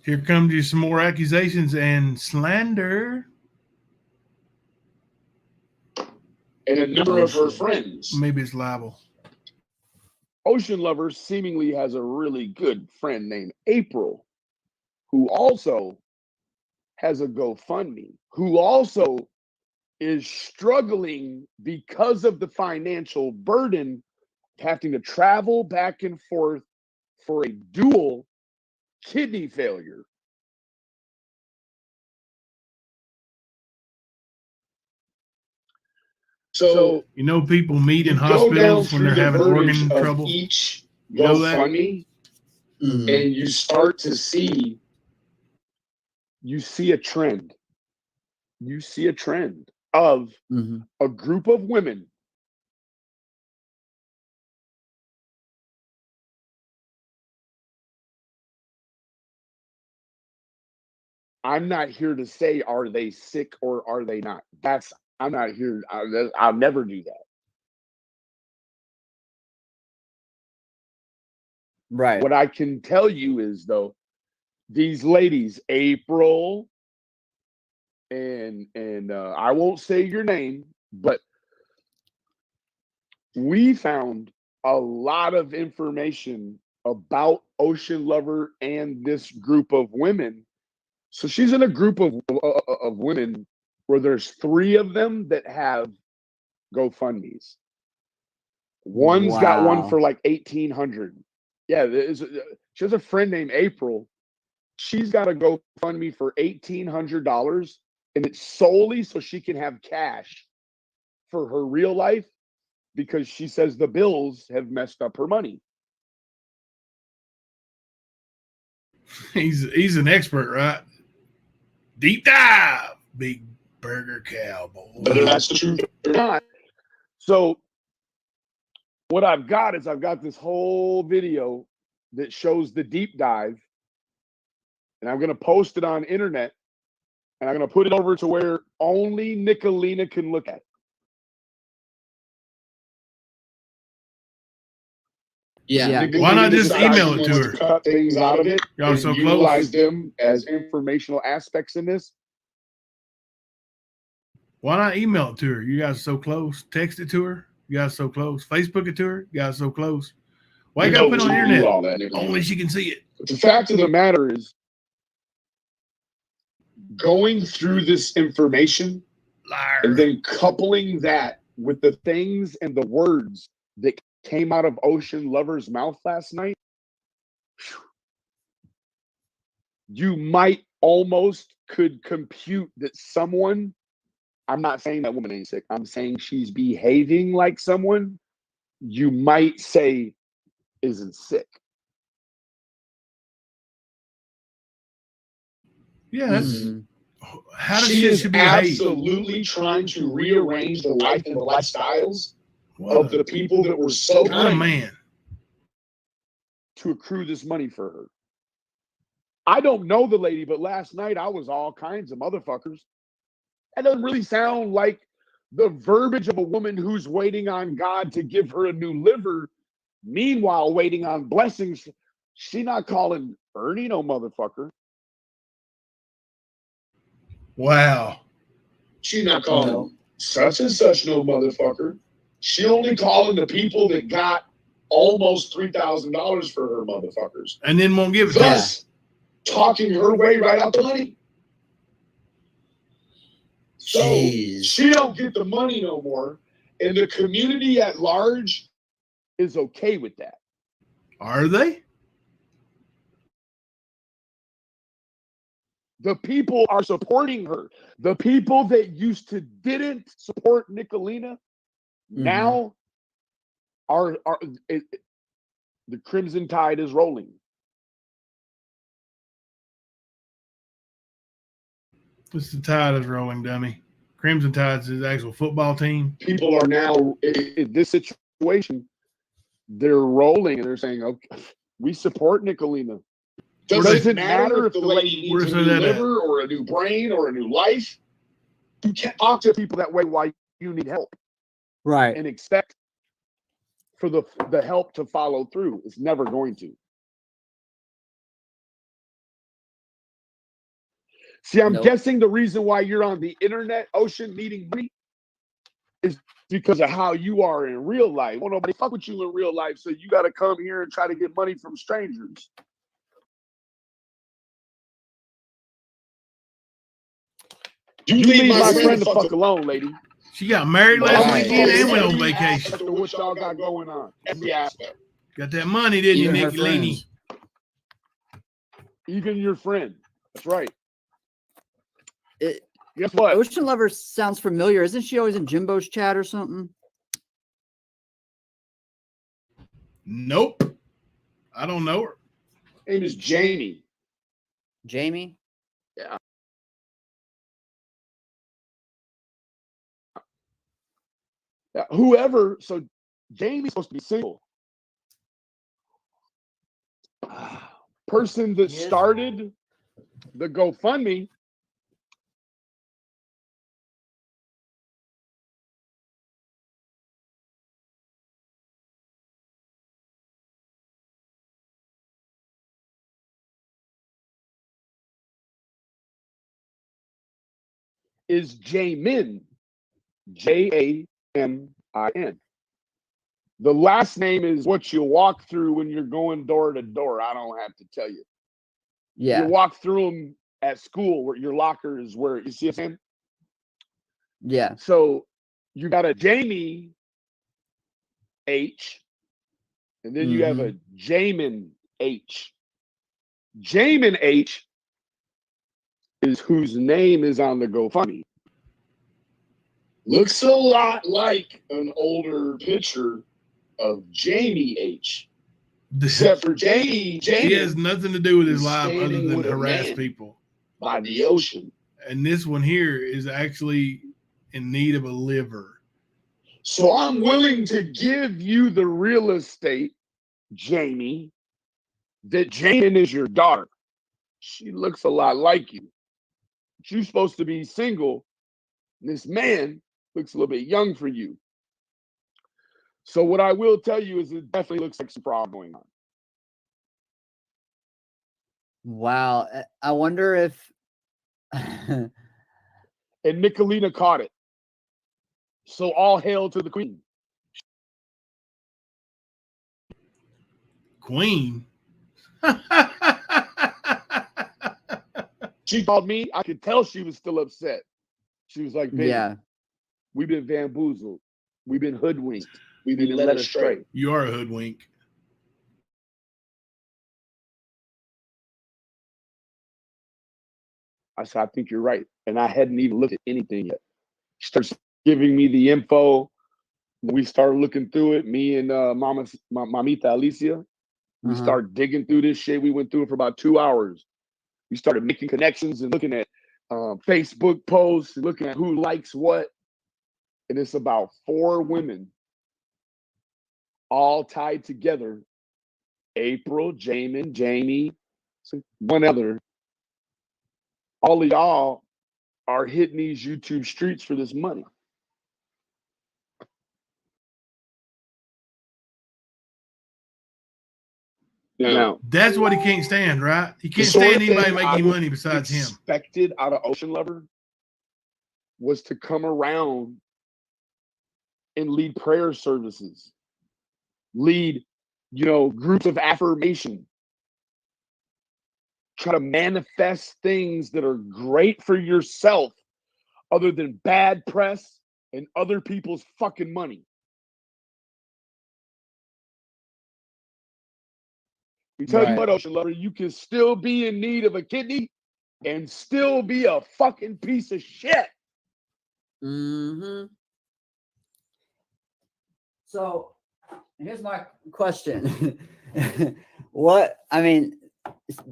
Here comes you some more accusations and slander. And a number of her friends. Maybe it's libel. Ocean Lover seemingly has a really good friend named April, who also has a GoFundMe, who also is struggling because of the financial burden of having to travel back and forth for a duel kidney failure. So You know, people meet in you go down hospitals when they're through the having verbiage organ of trouble. each You know that? GoFundMe, and you start to see, you see a trend. You see a trend of Mhm. a group of women I'm not here to say are they sick or are they not. I'm not here. I'll never do that. Right. What I can tell you is though, these ladies, April, and I won't say your name, but we found a lot of information about Ocean Lover and this group of women. So she's in a group of women where there's 3 of them that have GoFundMes. One's got one Wow. for like 1,800. Yeah, she has a friend named April. She's got a GoFundMe for $1,800, and it's solely so she can have cash for her real life because she says the bills have messed up her money. He's an expert, right? Deep dive, Big Burger Cowboy. whether that's the truth or not. So what I've got is I've got this whole video that shows the deep dive, and I'm going to post it on internet, and I'm going to put it over to where only Nicolina can look at it. Yeah. Why not just email it to her? Cut things out of it. Y'all and so utilize close. them as informational aspects in this. Why not email it to her? You guys are so close. Text it to her. You guys are so close. Facebook it to her. You guys are so close. Why you got to put it on the internet? All that, Nicolina. Only she can see it. But the fact of the matter is, going through this information Liar. and then coupling that with the things and the words that came out of Ocean Lover's mouth last night, you might almost could compute that someone, I'm not saying that woman ain't sick, I'm saying she's behaving like someone you might say isn't sick. Yeah, that's Mhm. how does she shit is should behave. absolutely trying to rearrange the life and the lifestyles What of the people that were so kind of kind man? To accrue this money for her. I don't know the lady, but last night I was all kinds of motherfuckers. That doesn't really sound like the verbiage of a woman who's waiting on God to give her a new liver, meanwhile waiting on blessings. She not calling Ernie no motherfucker. Wow. She not calling No. such and such no motherfucker. She only calling the people that got almost $3,000 for her motherfuckers. And then won't give it to her. Thus, talking her way right out the money. So Jeez. she don't get the money no more, and the community at large Is okay with that. Are they? The people are supporting her. The people that used to didn't support Nicolina now are the crimson tide is rolling. It's the tide is rolling, dummy. Crimson Tide's his actual football team. People are now in this situation. They're rolling and they're saying, "Okay, we support Nicolina." doesn't matter if the lady Where's needs a new that at? liver or a new brain or a new life. You can't talk to people that way while you need help Right. and expect for the help to follow through. It's never going to. See, I'm Nope. guessing the reason why you're on the internet, Ocean, needing money is because of how you are in real life. Well, nobody fuck with you in real life, so you got to come here and try to get money from strangers. You leave my friend the fuck alone, lady. She got married last Right. weekend and went on vacation. After what y'all got going on. Every aspect. Got that money, didn't you, Even her Nicolini? friends. Even your friend. That's right. It, Guess what? Ocean Lover sounds familiar. Isn't she always in Jimbo's chat or something? Nope. I don't know her. Her name is Jamie. Jamie? Yeah. Whoever. So Jamie's supposed to be single. Person that Yes. started the GoFundMe is Jamin. Jamin. The last name is what you walk through when you're going door to door. I don't have to tell you. Yeah. You walk through them at school where your locker is where you see what I'm saying? Yeah. So you got a Jamie H, and then you have a Jamin H. Jamin H is whose name is on the GoFundMe. Looks a lot like an older picture of Jamie H. Except for Jamie He has nothing to do with his is life other standing than with a harass man. people. by the ocean. And this one here is actually in need of a liver. So I'm willing to give you the real estate, Jamie, that Jamin is your daughter. She looks a lot like you. You're supposed to be single. This man looks a little bit young for you. So what I will tell you is it definitely looks like some problem going on. Wow. I wonder if And Nicolina caught it. So all hail to the queen. Queen. She called me. I could tell she was still upset. She was like, baby, yeah. we've been bamboozled. We've been hoodwinked. We've been led astray. You are a hoodwink. I said, I think you're right. And I hadn't even looked at anything yet. She starts giving me the info. We started looking through it. Me and Mamita Alicia. We started digging through this shit. We went through it for about 2 hours. We started making connections and looking at Facebook posts, looking at who likes what. And it's about 4 women all tied together. April, Jamin, Jamie, one other. All of y'all are hitting these YouTube streets for this money. Now, That's what he can't stand, right? He can't the sort stand of anybody thing I making would money besides him. expected out of Ocean Lover was to come around and lead prayer services, lead, groups of affirmation, try to manifest things that are great for yourself other than bad press and other people's fucking money. We tell you Right. what, Ocean Lover, you can still be in need of a kidney and still be a fucking piece of shit. Mm-hmm. So here's my question.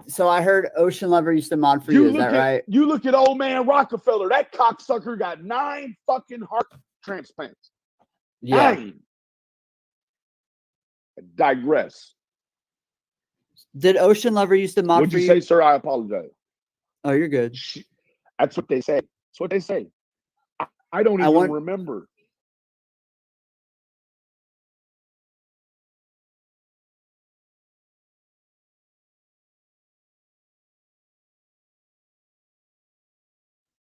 So I heard Ocean Lover used to mod for you, is that right? You look at old man Rockefeller, that cocksucker got 9 fucking heart transplants. Yeah. 9. I digress. Did Ocean Lover used to mod What'd for you you? say, sir? I apologize. Oh, you're good. That's what they say. That's what they say. I don't even remember.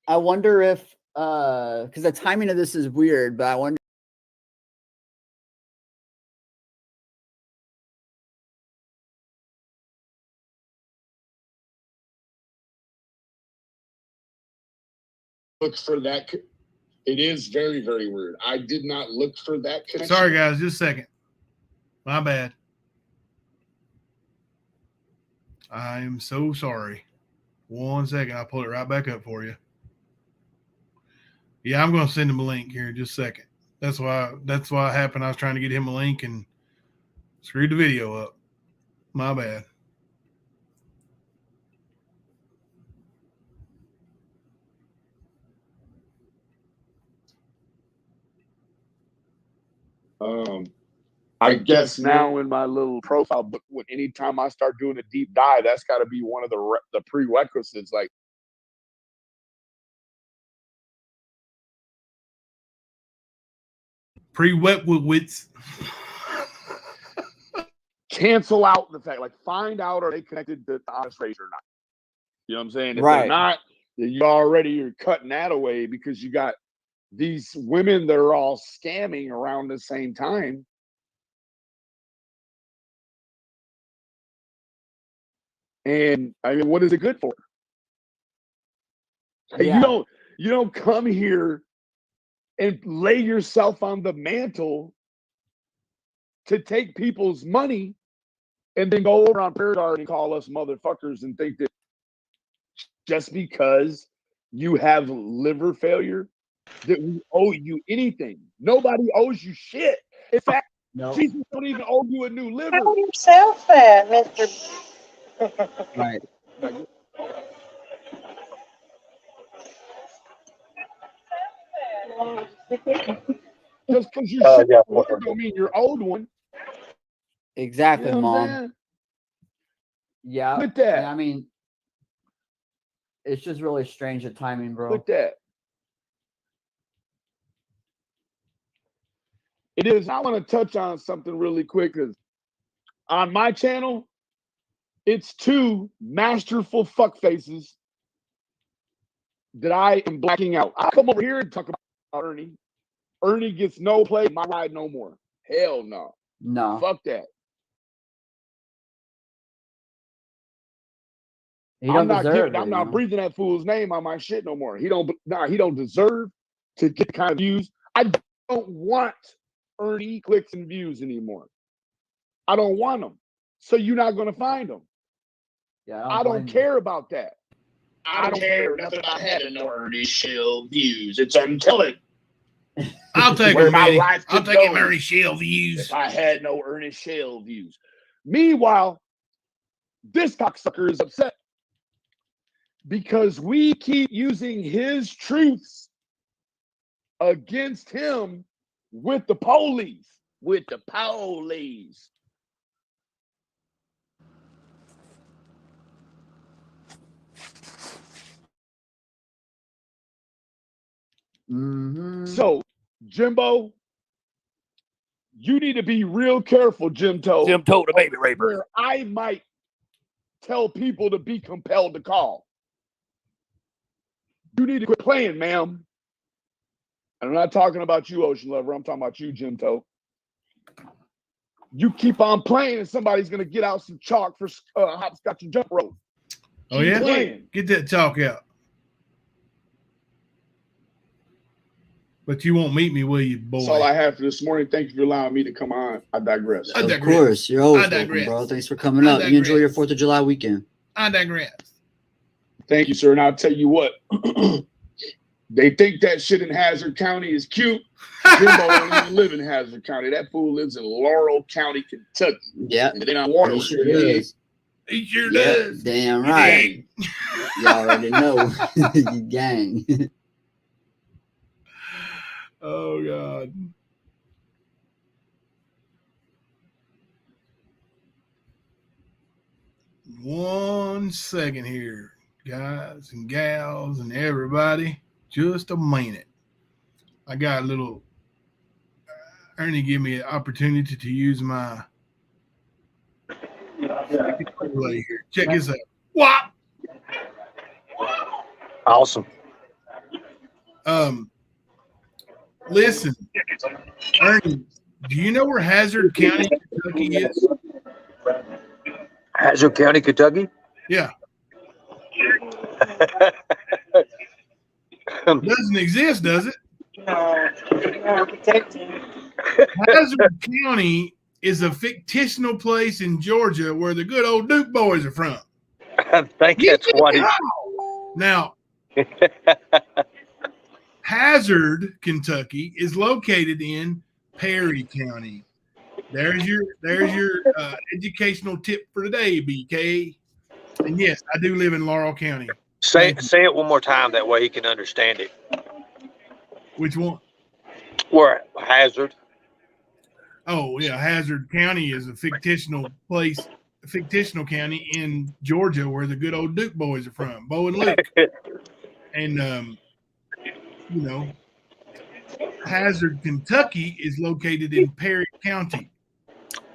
I wonder if because the timing of this is weird, but I wonder look for that. It is very, very weird. I did not look for that connection. Sorry, guys, just a second. My bad. I am so sorry. 1 second, I'll pull it right back up for you. Yeah, I'm going to send him a link here in just a second. That's why it happened. I was trying to get him a link and screwed the video up. My bad. I guess now in my little profile book, anytime I start doing a deep dive, that's got to be one of the prerequisites. Like, Pre-wet-wits. cancel out the fact, like, find out, are they connected to the honest race or not? You know what I'm saying? If Right. they're not, then you're cutting that away because you got these women that are all scamming around the same time. And I mean, what is it good for? Yeah. You don't come here and lay yourself on the mantle to take people's money and then go over on Paradise and call us motherfuckers and think that just because you have liver failure that we owe you anything. Nobody owes you shit. In fact, No. Jesus don't even owe you a new liver. Tell yourself that, Mr. Right. Just because you shit liver don't mean you're owed one. Exactly, You know what I'm Mom. saying? Yeah. Look at that. I mean, it's just really strange the timing, bro. Look at that. It is. I want to touch on something really quick because on my channel, it's 2 masterful fuck faces that I am blacking out. I come over here and talk about Ernie. Ernie gets no play, my ride no more. Hell no. No. Fuck that. He don't deserve it. I'm not breathing that fool's name on my shit no more. He don't deserve to get the kind of views. I don't want Ernie clicks and views anymore. I don't want them. So you're not going to find them. Yeah, I don't care about that. I don't care nothing about having no Ernie Shell views. It's until it. I'll take Where it, my Manny. life I'll could take it, go Mary Shell views. if I had no Ernest Shale views. Meanwhile, this cocksucker is upset because we keep using his truths against him with the police. With the police. Mm-hmm. So, Jimbo, you need to be real careful, Jim Toe. Jim Toe, the baby raper. Where I might tell people to be compelled to call. You need to quit playing, ma'am. And I'm not talking about you, Ocean Lover. I'm talking about you, Jim Toe. You keep on playing and somebody's going to get out some chalk for hopscotch and jump rope. Oh, yeah? Playing. Get that chalk out. But you won't meet me, will you, boy? That's all I have for this morning. Thank you for allowing me to come on. I digress. I Of digress. course. You're always I welcome, digress. bro. Thanks for coming I up. You enjoy your digress. 4th of July weekend. I digress. Thank you, sir. And I'll tell you what. They think that shit in Hazard County is cute. Jimbo don't even live in Hazard County. That fool lives in Laurel County, Kentucky. Yeah. And then I water. He sure does. He sure Yeah, does. damn right. You already know. You gang. Oh, God. One second here, guys and gals and everybody. Just a minute. I got a little. Ernie give me an opportunity to use my. Here. Check this out. What? Awesome. Listen, Ernie, do you know where Hazard County, Kentucky is? Hazard County, Kentucky? Yeah. Doesn't exist, does it? Hazard County is a fictional place in Georgia where the good old Duke boys are from. I think that's what he. Now, Hazard, Kentucky, is located in Perry County. There's your educational tip for today, BK. And yes, I do live in Laurel County. Say it one more time. That way he can understand it. Which one? Where Hazard. Oh yeah, Hazard County is a fictional place, a fictional county in Georgia where the good old Duke boys are from, Bo and Luke. And you know, Hazard, Kentucky is located in Perry County.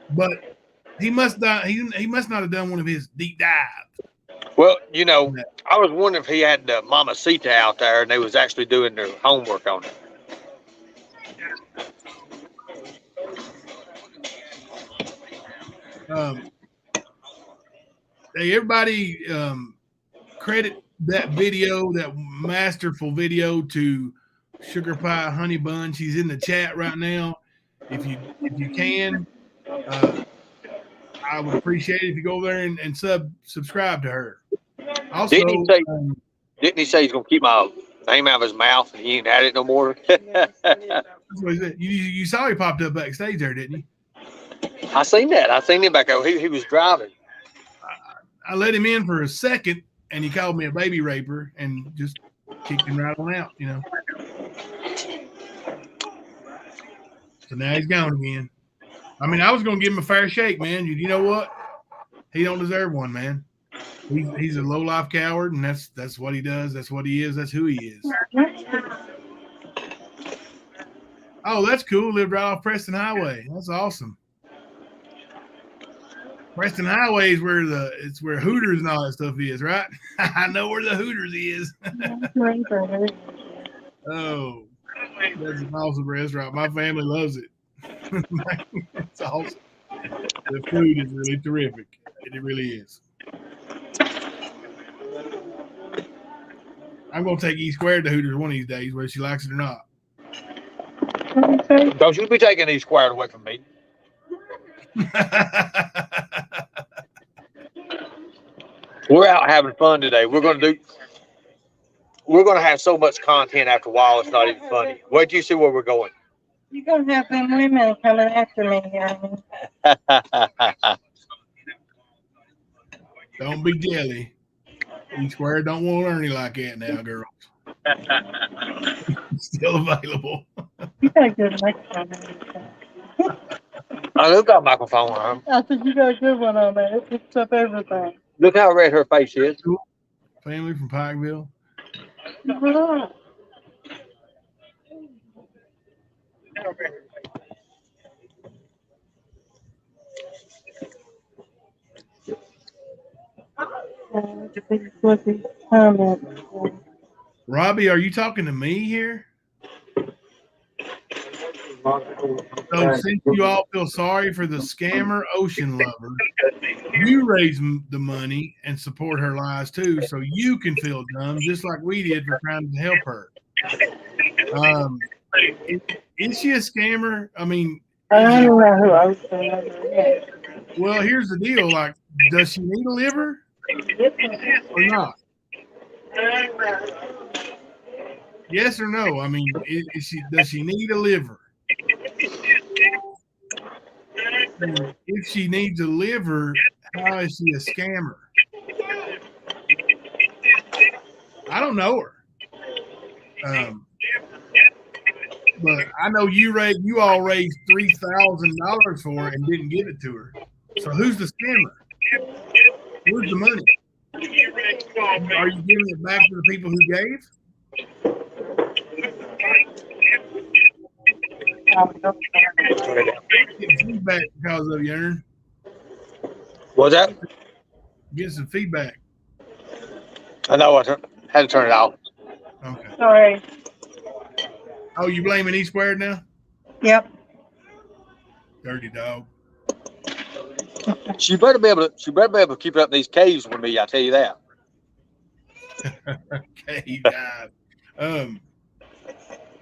But he must not have done one of his deep dives. Well, you know, I was wondering if he had Mamacita out there and they was actually doing their homework on it. Hey, everybody, credit that video, that masterful video, to Sugar Pie Honey Bun. She's in the chat right now. If you can, I would appreciate it if you go there and subscribe to her. Also, didn't he say he's gonna keep my name out of his mouth and he ain't had it no more? that's what he said. You saw he popped up backstage there, didn't you? I seen that. I seen him back there. He was driving. I let him in for a second, and he called me a baby raper and just kicked him right on out, you know. So now he's gone again. I mean, I was going to give him a fair shake, man. You know what? He don't deserve one, man. He's a low-life coward, and that's what he does. That's what he is. That's who he is. Oh, that's cool. Lived right off Preston Highway. That's awesome. Preston Highway is where where Hooters and all that stuff is, right? I know where the Hooters is. Oh, that's an awesome restaurant. My family loves it. It's awesome. The food is really terrific. It really is. I'm gonna take E Squared to Hooters one of these days, whether she likes it or not. Don't you be taking these squares away from me. We're out having fun today. We're gonna have so much content after a while it's not even funny. Wait till you see where we're going. You're going to have them women coming after me, Ernie. Don't be jelly. E Squared don't want Ernie like that now, girl. Still available. You got a good microphone. I look at microphone on. I said you got a good one on there. It picks up everything. Look how red her face is. Family from Pikeville. Robbie, are you talking to me here? So since you all feel sorry for the scammer Ocean Lover, you raise the money and support her lies too, so you can feel dumb just like we did for trying to help her. Is she a scammer? I mean, I don't know who Ocean Lover is. well, here's the deal. Like, does she need a liver or not? Yes or no? I mean, does she need a liver? And if she needs a liver, how is she a scammer? I don't know her. But I know you all raised $3,000 for her and didn't give it to her. So who's the scammer? Where's the money? Are you giving it back to the people who gave? Get feedback because of you, Aaron. What's that? Get some feedback. I know I had to turn it off. Okay. Sorry. Oh, you blaming E Squared now? Yep. Dirty dog. She better be able to keep up these caves with me. I tell you that. Okay, he died.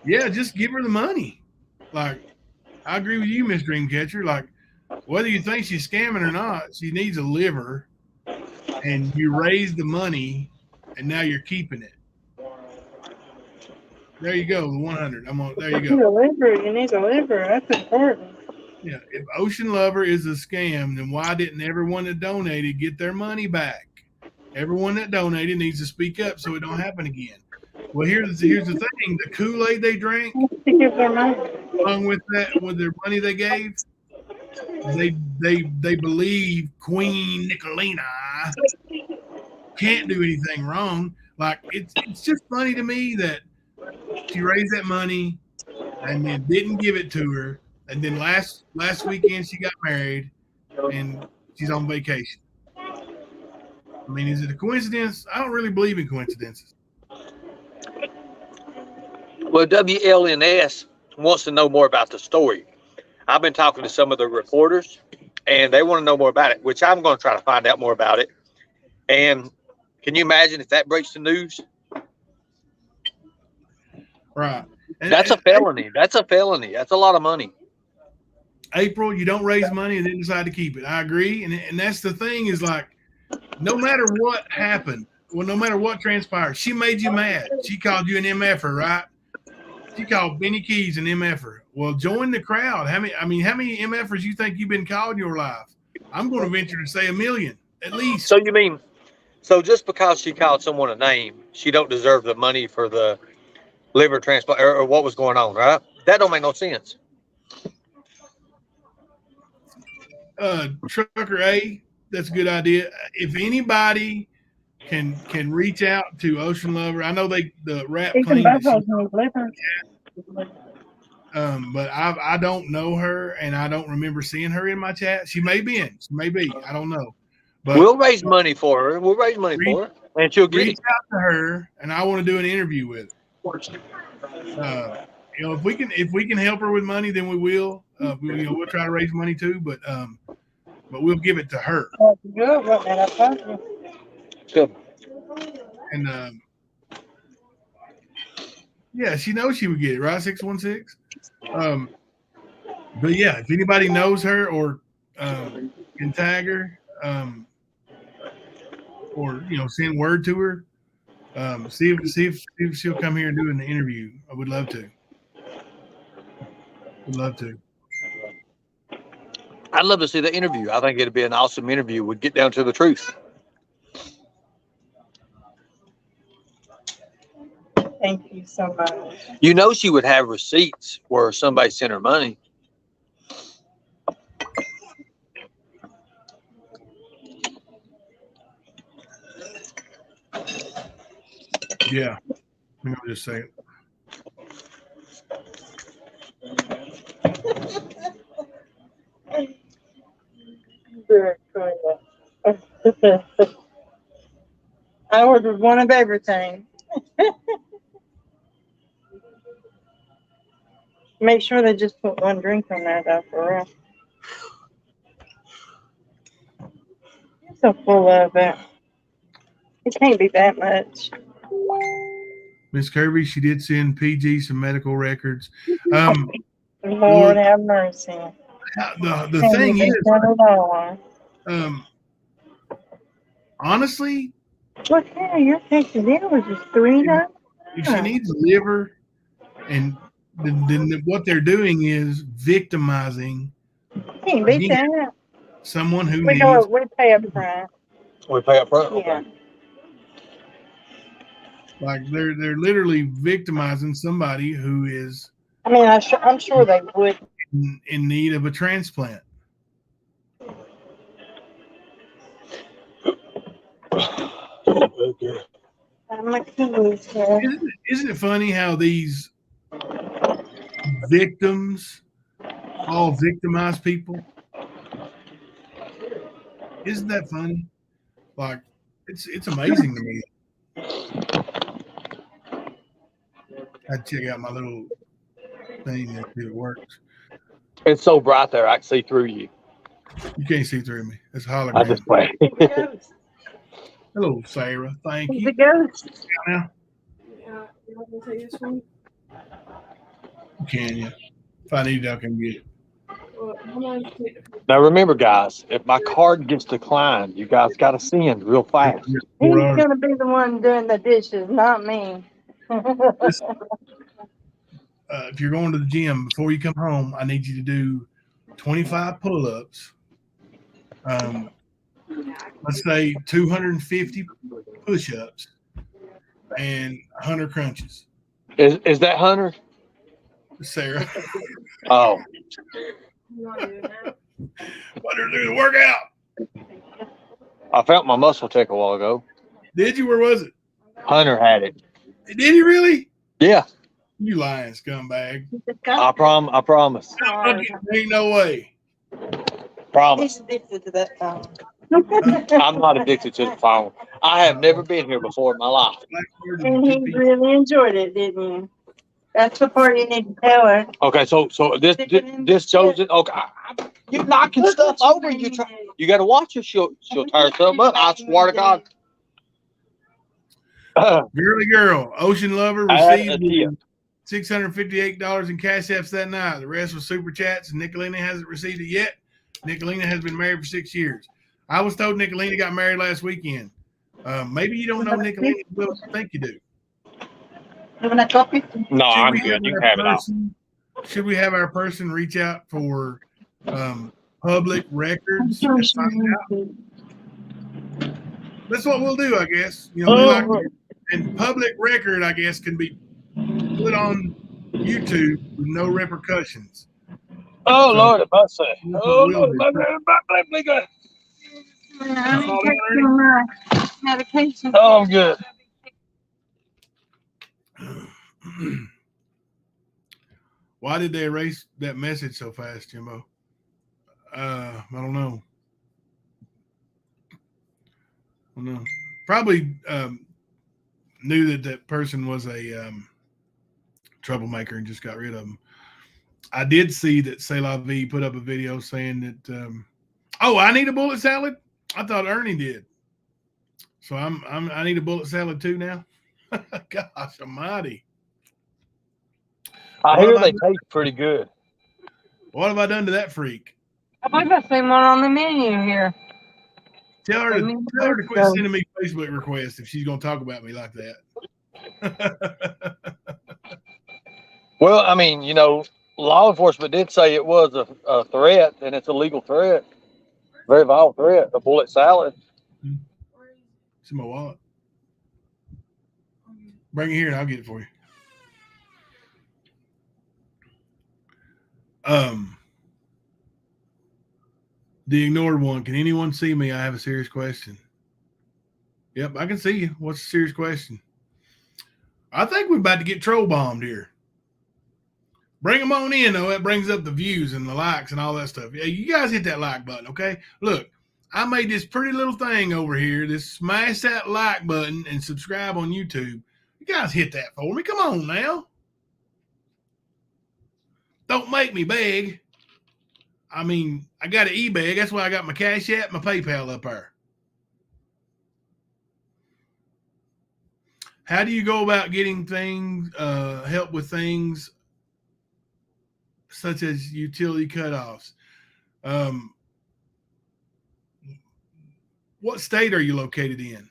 Yeah, just give her the money. Like, I agree with you, Miss Dreamcatcher. Like, whether you think she's scamming or not, she needs a liver. and you raised the money, and now you're keeping it. There you go, the 100. There you You go. deliver. You need to deliver. That's important. Yeah, if Ocean Lover is a scam, then why didn't everyone that donated get their money back? Everyone that donated needs to speak up so it don't happen again. Well, here's the thing: the Kool-Aid they drank, To give their money. along with their money they gave, they believe Queen Nicolina can't do anything wrong. Like it's just funny to me that she raised that money and then didn't give it to her, and then last weekend she got married and she's on vacation. I mean, is it a coincidence? I don't really believe in coincidences. Well, WLNS wants to know more about the story. I've been talking to some of the reporters, and they want to know more about it, which I'm going to try to find out more about it. And can you imagine if that breaks the news? Right. And That's a felony. That's a felony. That's a lot of money. April, you don't raise money and then decide to keep it. I agree. And that's the thing is like, no matter what happened, well, no matter what transpired, she made you mad. She called you an MFer, right? She called Benny Keys an MFer. Well, join the crowd. How many MFers you think you've been called in your life? I'm going to venture to say 1 million, at least. So you mean, so just because she called someone a name, she don't deserve the money for the liver transplant or what was going on, right? That don't make no sense. Trucker A, that's a good idea. If anybody can reach out to Ocean Lover, I know the rap He can claim that both deliver. but I don't know her and I don't remember seeing her in my chat. She may be. I don't know. But We'll raise money for her. We'll raise money for her, and she'll get reach it. out to her, and I want to do an interview with her. If we can help her with money, then we will. We'll try to raise money too, but we'll give it to her. That's good. What that I told you. Good. And yeah, she knows she would get it, right? 616. But yeah, if anybody knows her or can tag her, or send word to her, see if she'll come here and do an interview. I would love to. I'd love to see the interview. I think it'd be an awesome interview. We'd get down to the truth. Thank you so much. You know, she would have receipts where somebody sent her money. Yeah. Hang on just a second. I ordered one of everything. Make sure they just put one drink on there, though, for real. You're so full of it. It can't be that much. Miss Kirby, she did send PG some medical records. Lord have mercy. The thing is, honestly, What kind of your Texas deal was just $3? if she needs liver, and then what they're doing is victimizing Can't beat that. someone who We pay up front. We pay up front. Yeah. like they're literally victimizing somebody who is I mean, I'm sure they would. in need of a transplant. I'm a keys here. Isn't it funny how these victims all victimize people? Isn't that funny? Like, it's amazing to me. I check out my little thing and see if it works. It's so bright there, I can see through you. You can't see through me. It's a I hologram. just play. Hello, Sarah. Thank He's you. a ghost. Now, You want me to take this one? can you? If I need it, I can get it. Now remember, guys, if my card gets declined, you guys got to send real fast. He's $4. gonna be the one doing the dishes, not me. If you're going to the gym, before you come home, I need you to do 25 pull-ups. Let's say 250 push-ups and 100 crunches. Is that Hunter? Sarah, Oh, let her do the workout. I felt my muscle tick a while ago. Did you? Where was it? Hunter had it. Did he really? Yeah, You lying scumbag. I promise. Ain't no way. Promise. addicted to that phone. I'm not addicted to the phone. I have never been here before in my life. And he really enjoyed it, didn't you? That's the part you need to tell her. Okay, so this shows it. Okay, you knocking stuff over. You got to watch her. She'll tear something up. I swear to God. Girly girl, Ocean Lover I had a received tip. $658 in cash apps that night. The rest was super chats, and Nicolina hasn't received it yet. Nicolina has been married for 6 years. I was told Nicolina got married last weekend. Maybe you don't know Nicolina as well as you think you do. You want a copy? No, I'm we good. You our can have it all. Should we have our person reach out for public records? And find out? That's what we'll do, I guess. You know, and public record, I guess, can be put on YouTube with no repercussions. Oh, So- Lord, if I say. That's Oh, what Lord, we'll do. I'm taking my medication. Oh, I'm good. Why did they erase that message so fast, Jimbo? I don't know. Probably knew that person was a troublemaker and just got rid of him. I did see that C'est La Vie put up a video saying that I need a bullet salad. I thought Ernie did. So I need a bullet salad too now. Gosh almighty. I hear they taste pretty good. What have I done to that freak? I believe I see one on the menu here. Tell her to quit sending me Facebook requests if she's going to talk about me like that. Well, I mean, you know, law enforcement did say it was a threat, and it's a legal threat. Very violent threat, a bullet salad. It's in my wallet. Bring it here and I'll get it for you. The ignored one. Can anyone see me? I have a serious question. Yep, I can see you. What's the serious question? I think we're about to get troll bombed here. Bring them on in, though. That brings up the views and the likes and all that stuff. Yeah, you guys hit that like button, okay? Look, I made this pretty little thing over here. Just smash that like button and subscribe on YouTube. You guys hit that for me. Come on now. Don't make me beg. I mean, I got an eBay. That's why I got my Cash App, my PayPal up there. How do you go about getting things, help with things such as utility cutoffs? What state are you located in?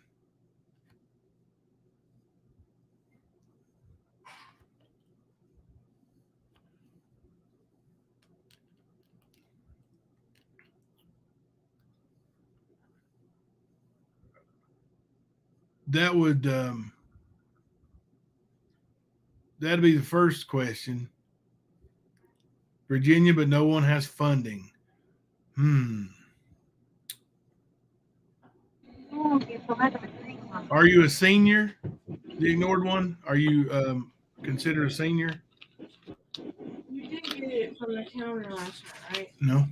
That would that'd be the first question. Virginia, but no one has funding. Are you a senior? The ignored one? Are you considered a senior? You did get it from the counter last night, right? No.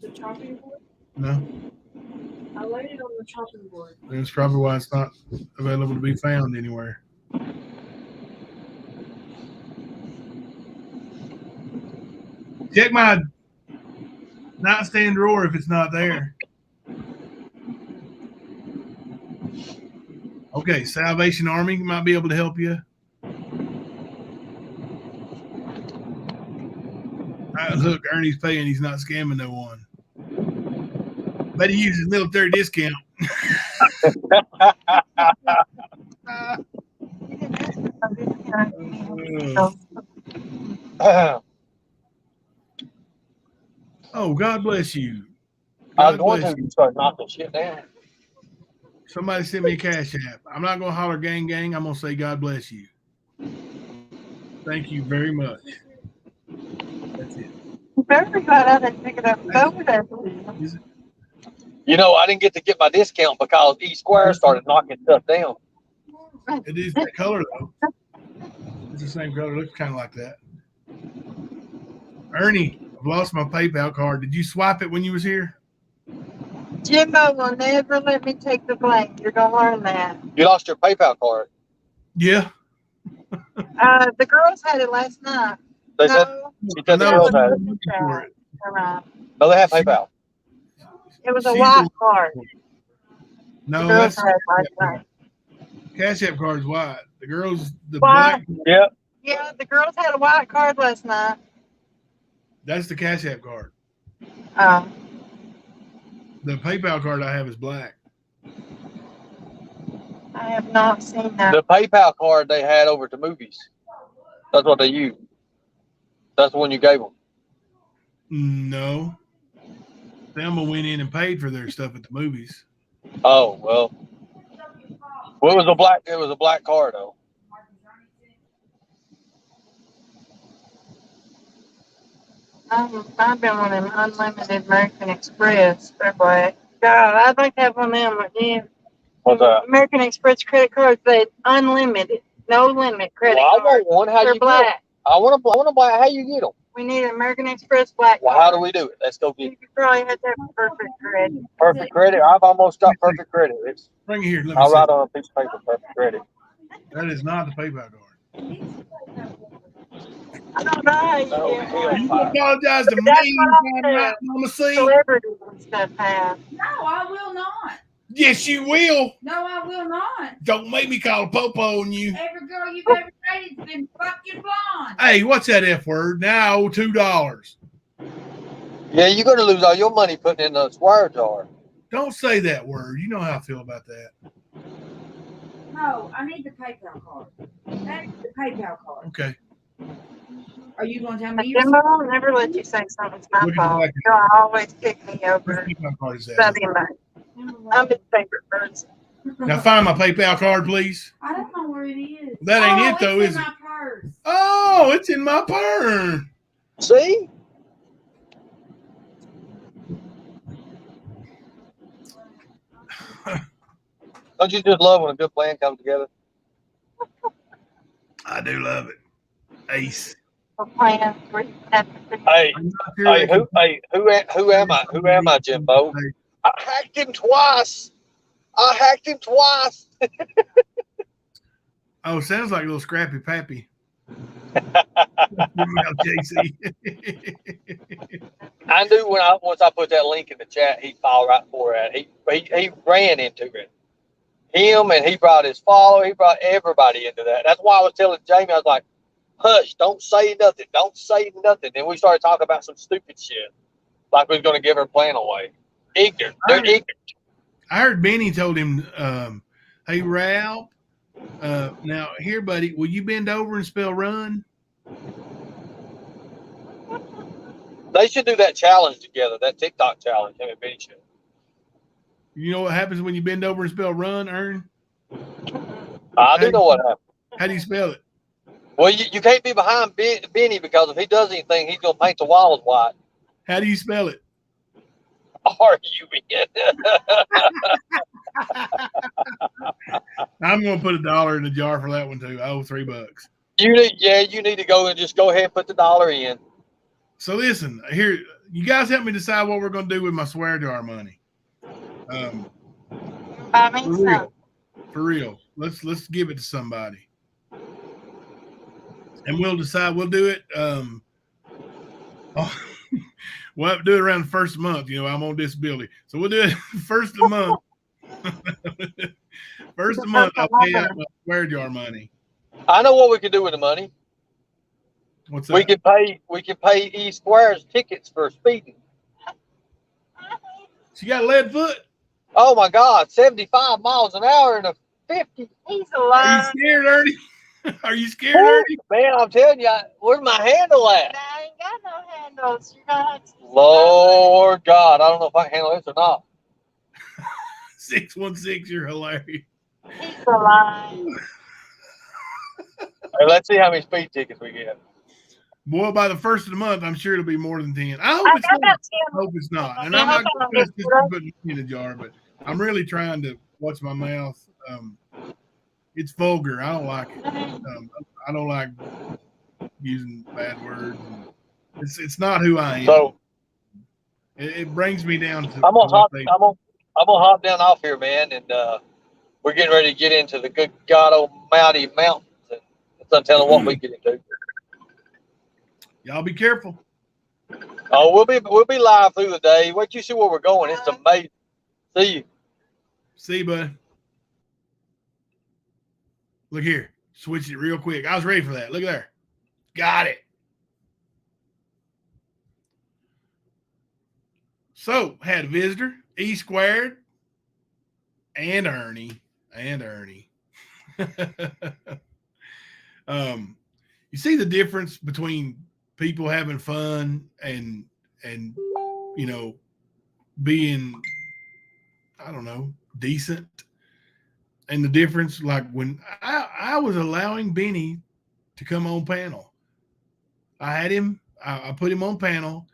The chopping board? No. I laid it on the chopping board. That's probably why it's not available to be found anywhere. Check my nightstand drawer if it's not there. Okay, Salvation Army might be able to help you. Look, Ernie's paying. He's not scamming no one. But he uses military discount. Oh, God bless you. I was God going bless to you. start knocking shit down. Somebody send me a cash app. I'm not going to holler gang gang. I'm going to say God bless you. Thank you very much. That's it. Very glad I didn't pick it up over there. Is it? You know, I didn't get to get my discount because E Square started knocking stuff down. It is that color though. It's the same color. It looks kind of like that. Ernie, I've lost my PayPal card. Did you swipe it when you was here? Jimbo will never let me take the blame. You're gonna learn that. You lost your PayPal card. Yeah. The girls had it last night. They said she said the No, girls had it. I'm looking for it. No, they have PayPal. It was a She's white the- card. No, The girls that's had it last night. Cash App card is white. The girls, the White. black, Yeah. Yeah, the girls had a white card last night. that's the Cash App card. The PayPal card I have is black. I have not seen that. The PayPal card they had over to movies. That's what they used. That's the one you gave them. No. Thelma went in and paid for their stuff at the movies. Oh well. Well, it was a black card though. I've been wanting unlimited American Express. They're black. God, I'd like to have one of them. Yeah. What's that? American Express credit cards, they unlimited, no limit credit Well, I cards. want one. How They're you get 'em? black. I want to buy. How you get them? We need an American Express black Well, card. how do we do it? Let's go get You could probably have to have perfect credit. perfect credit. I've almost got perfect credit. Bring it here. Let me I'll see. write on a piece of paper perfect credit. That is not the PayPal card. I don't know how you Oh, get hell. one. You apologize to That's me. what I'm Right on the scene. Celebrities and stuff have. No, I will not. Yes, you will. No, I will not. Don't make me call a popo on you. Every girl you've ever dated's been fucking blonde. Hey, what's that F word? Now I owe $2. Yeah, you're gonna lose all your money putting in the square jar. Don't say that word. You know how I feel about that. No, I need the PayPal card. That is the PayPal card. Okay. Are you going to tell me? You're Jimbo will never let you say something's my Look at the fault. black- You'll always pick me Which over PayPal card is that? somebody. I'm his favorite person. Now find my PayPal card, please. I don't know where it is. That ain't it, though, it's is in it? my purse. Oh, it's in my purse. See? Don't you just love when a good plan comes together? I do love it. Ace. For plans where you have to pick Hey, I'm not sure I can- who am I? Who am I, Jimbo? I hacked him twice. Oh, sounds like a little scrappy pappy. JC. I knew once I put that link in the chat, he'd fall right for it. He ran into it. Him, and he brought his follower. He brought everybody into that. That's why I was telling Jamie, I was like, hush, don't say nothing. Don't say nothing. Then we started talking about some stupid shit. Like we was going to give her plan away. Ignorant. They're ignorant. I heard Benny told him, hey, Ralph, now here, buddy, will you bend over and spell run? They should do that challenge together, that TikTok challenge, him and Benny should. You know what happens when you bend over and spell run, Ern? I do know what happened. How do you spell it? Well, you can't be behind Benny because if he does anything, he's going to paint the walls white. How do you spell it? R-U-N. I'm going to put $1 in the jar for that one, too. I owe $3. You need to go and just go ahead and put the $1 in. So listen, here, you guys help me decide what we're going to do with my swear jar money. Buy me For some. real. For real. Let's give it to somebody. And we'll decide. We'll do it. We'll have to do it around the first of the month. You know, I'm on disability. So we'll do it first of the month. First of the month, I'll pay out my swear jar money. I know what we can do with the money. What's We that? can pay E Squares tickets for speeding. She got a lead foot. Oh my God, 75 miles an hour in a 50. He's Are you alive. scared, Ernie? Are you scared, Woo, Ernie? man, I'm telling you, where's my handle at? I ain't got no handles. You're gonna have to. Lord God, I don't know if I can handle this or not. 616, you're hilarious. He's alive. Hey, let's see how many speed tickets we get. Boy, by the first of the month, I'm sure it'll be more than 10. I hope I it's got not. about I hope it's not. And Yeah, I'm not hold on, going to Miss put it in a jar, but I'm really trying to watch my mouth. It's vulgar. I don't like it. I don't like using bad words. It's not who I am. So It brings me down to. I'm gonna hop down off here, man, and we're getting ready to get into the good God Almighty mountains, and it's untelling what we get into. Y'all be careful. Oh, we'll be live through the day. Wait, you see where we're going? It's amazing. See you. See you, bud. Look here. Switch it real quick. I was ready for that. Look there. Got it. So, had a visitor, E Squared, and Ernie. You see the difference between people having fun and you know, being, I don't know, decent. And the difference, like when I was allowing Benny to come on panel, I had him, I put him on panel,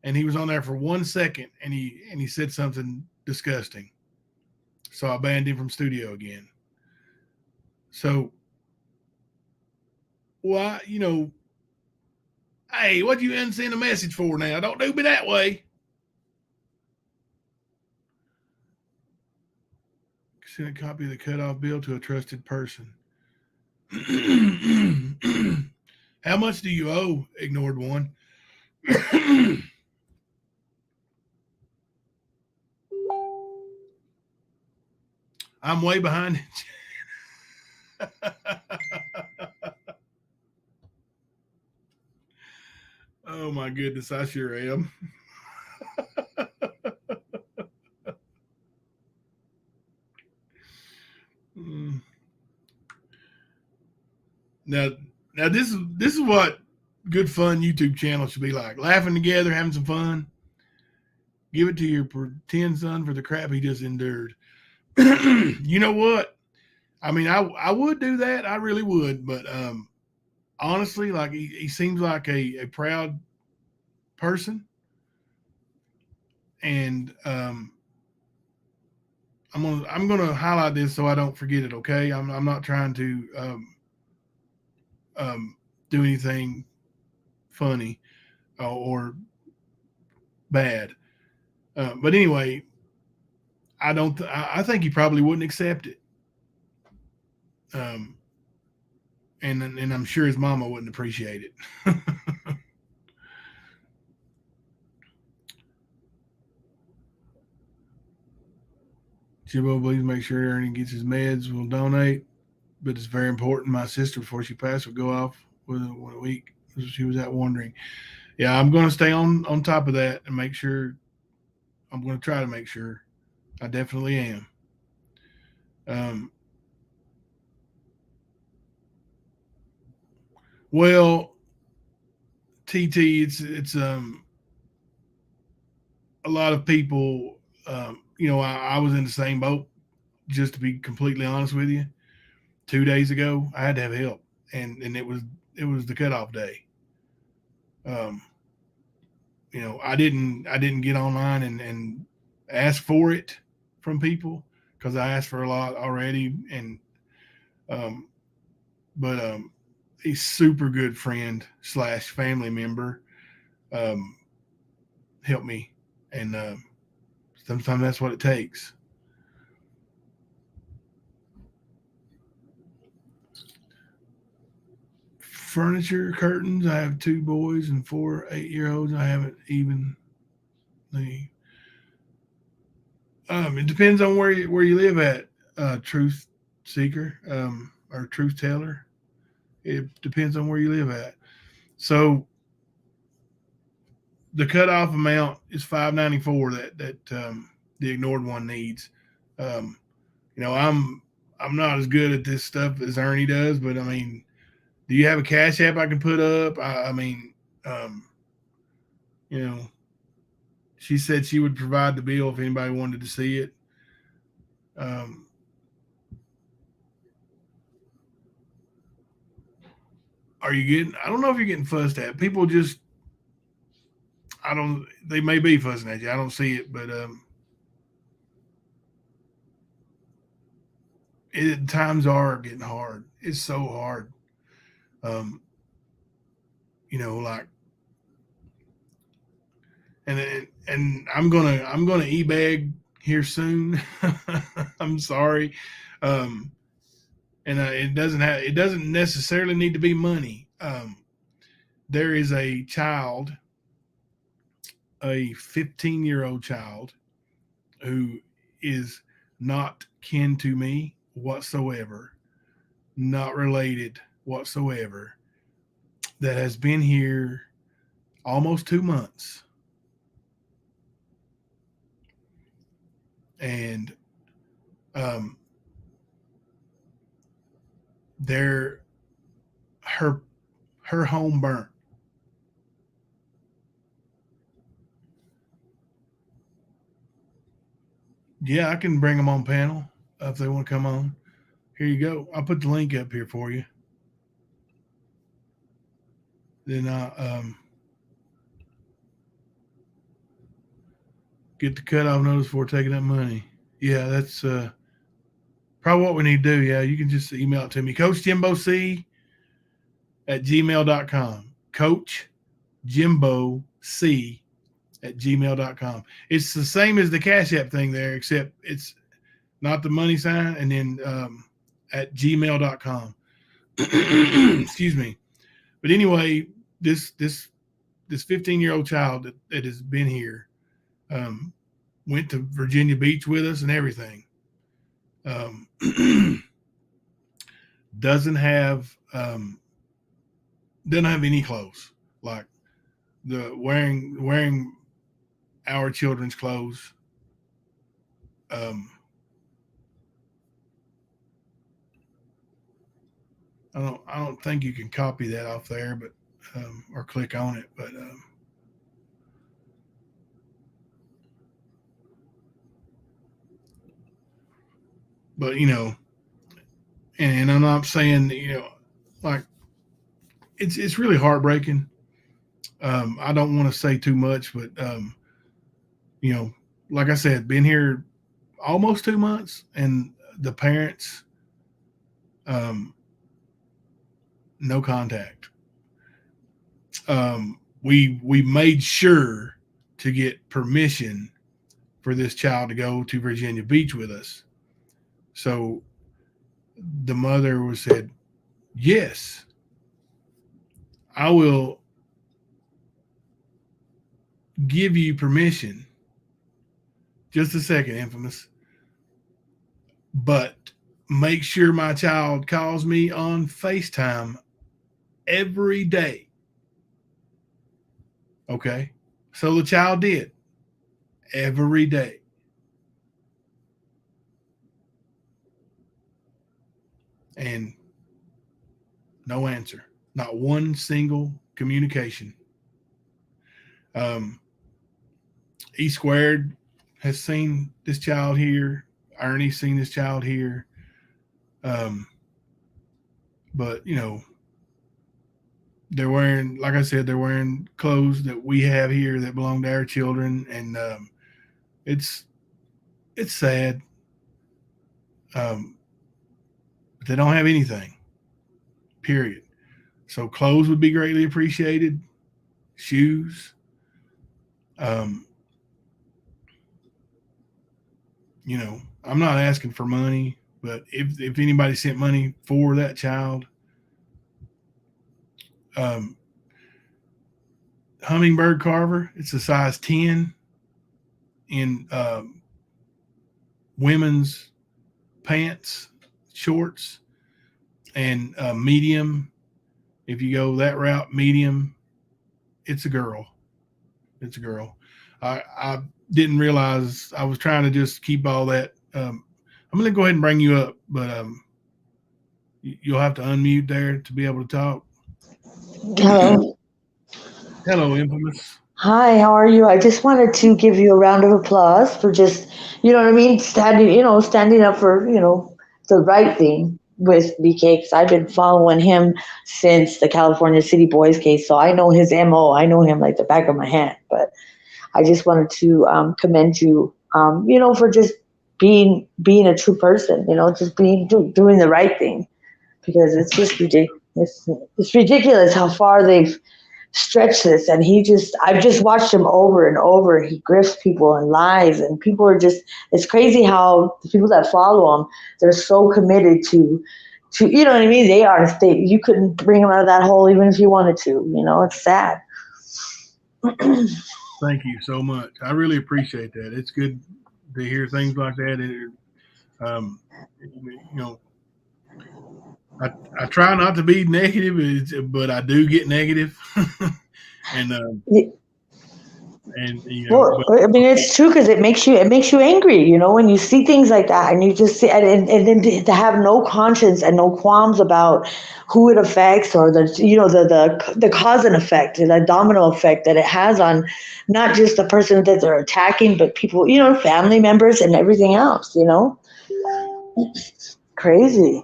and he was on there for 1 second, and he said something disgusting. So I banned him from studio again. So, why, you know, hey, what you unsend a message for now? Don't do me that way. Send a copy of the cutoff bill to a trusted person. How much do you owe? Ignored one. I'm way behind. Oh my goodness, I sure am. Now this is what good fun YouTube channel should be like. Laughing together, having some fun. Give it to your pretend son for the crap he just endured. You know what? I mean, I would do that. I really would. But honestly, like he seems like a proud person. And I'm gonna highlight this so I don't forget it. Okay, I'm not trying to do anything funny or bad. But anyway, I think he probably wouldn't accept it. And I'm sure his mama wouldn't appreciate it. Jimbo, please make sure Ernie gets his meds. We'll donate, but it's very important. My sister, before she passed, would go off within a week. She was out wandering. Yeah, I'm going to stay on top of that and make sure. I'm going to try to make sure. I definitely am. Well, TT, it's a lot of people. You know, I was in the same boat. Just to be completely honest with you, 2 days ago I had to have help, and it was the cutoff day. You know, I didn't get online and ask for it from people because I asked for a lot already, and but a super good friend / family member helped me, and sometimes that's what it takes. Furniture, curtains. I have 2 boys and 4 8-year-olds. I haven't even the. It depends on where you live at, truth seeker or truth teller. It depends on where you live at. So the cutoff amount is $594 that the ignored one needs. You know, I'm not as good at this stuff as Ernie does, but I mean, do you have a Cash App I can put up? I mean, you know, she said she would provide the bill if anybody wanted to see it. Are you getting? I don't know if you're getting fussed at. People just, they may be fussing at you. I don't see it, but times are getting hard. It's so hard. You know, like, and I'm gonna e-bag here soon. I'm sorry. And it doesn't necessarily need to be money. There is a child, a 15-year-old child, who is not kin to me whatsoever, not related whatsoever, that has been here almost 2 months. And her home burnt. Yeah, I can bring them on panel if they want to come on. Here you go. I'll put the link up here for you. Then I get the cutoff notice for taking that money. Yeah, that's probably what we need to do. Yeah, you can just email it to me. CoachJimboC@gmail.com. CoachJimboC@gmail.com. It's the same as the Cash App thing there, except it's not the money sign, and then at gmail.com. Excuse me. But anyway, this 15-year-old child that has been here went to Virginia Beach with us and everything. Doesn't have any clothes, like the wearing our children's clothes. I don't think you can copy that off there, but or click on it, but you know, and I'm not saying, you know, like it's really heartbreaking. I don't want to say too much, but you know, like I said, been here almost 2 months, and the parents, no contact. We made sure to get permission for this child to go to Virginia Beach with us. So the mother said, yes, I will give you permission. Just a second, Infamous. But make sure my child calls me on FaceTime every day. Okay. So the child did every day. And no answer. Not one single communication. E Squared has seen this child here. Ernie's seen this child here. But, you know, they're wearing, like I said, they're wearing clothes that we have here that belong to our children. And it's sad. But they don't have anything, period. So clothes would be greatly appreciated. Shoes. You know, I'm not asking for money, but if anybody sent money for that child, Hummingbird Carver, it's a size 10 in women's pants, shorts, and medium If you go that route, medium, it's a girl. It's a girl. I didn't realize I was trying to just keep all that. I'm going to go ahead and bring you up, but you'll have to unmute there to be able to talk. Hello. Hello, Infamous. Hi, how are you? I just wanted to give you a round of applause for just, you know what I mean, standing up for, the right thing with BK, because I've been following him since the California City Boys case, so I know his MO. I know him like the back of my hand, but I just wanted to commend you, for just being a true person, just doing the right thing, because it's just ridiculous. It's ridiculous how far they've stretched this, and I've just watched him over and over. He grifts people and lies, and people are just, it's crazy how the people that follow him, they're so committed to you know what I mean? You couldn't bring him out of that hole even if you wanted to, it's sad. Thank you so much. I really appreciate that. It's good to hear things like that. I try not to be negative, but I do get negative. Well, I mean, it's true, because it makes you angry, when you see things like that, and you just see, and then to have no conscience and no qualms about who it affects, or the cause and effect, the domino effect that it has on not just the person that they're attacking, but people, family members and everything else, It's crazy.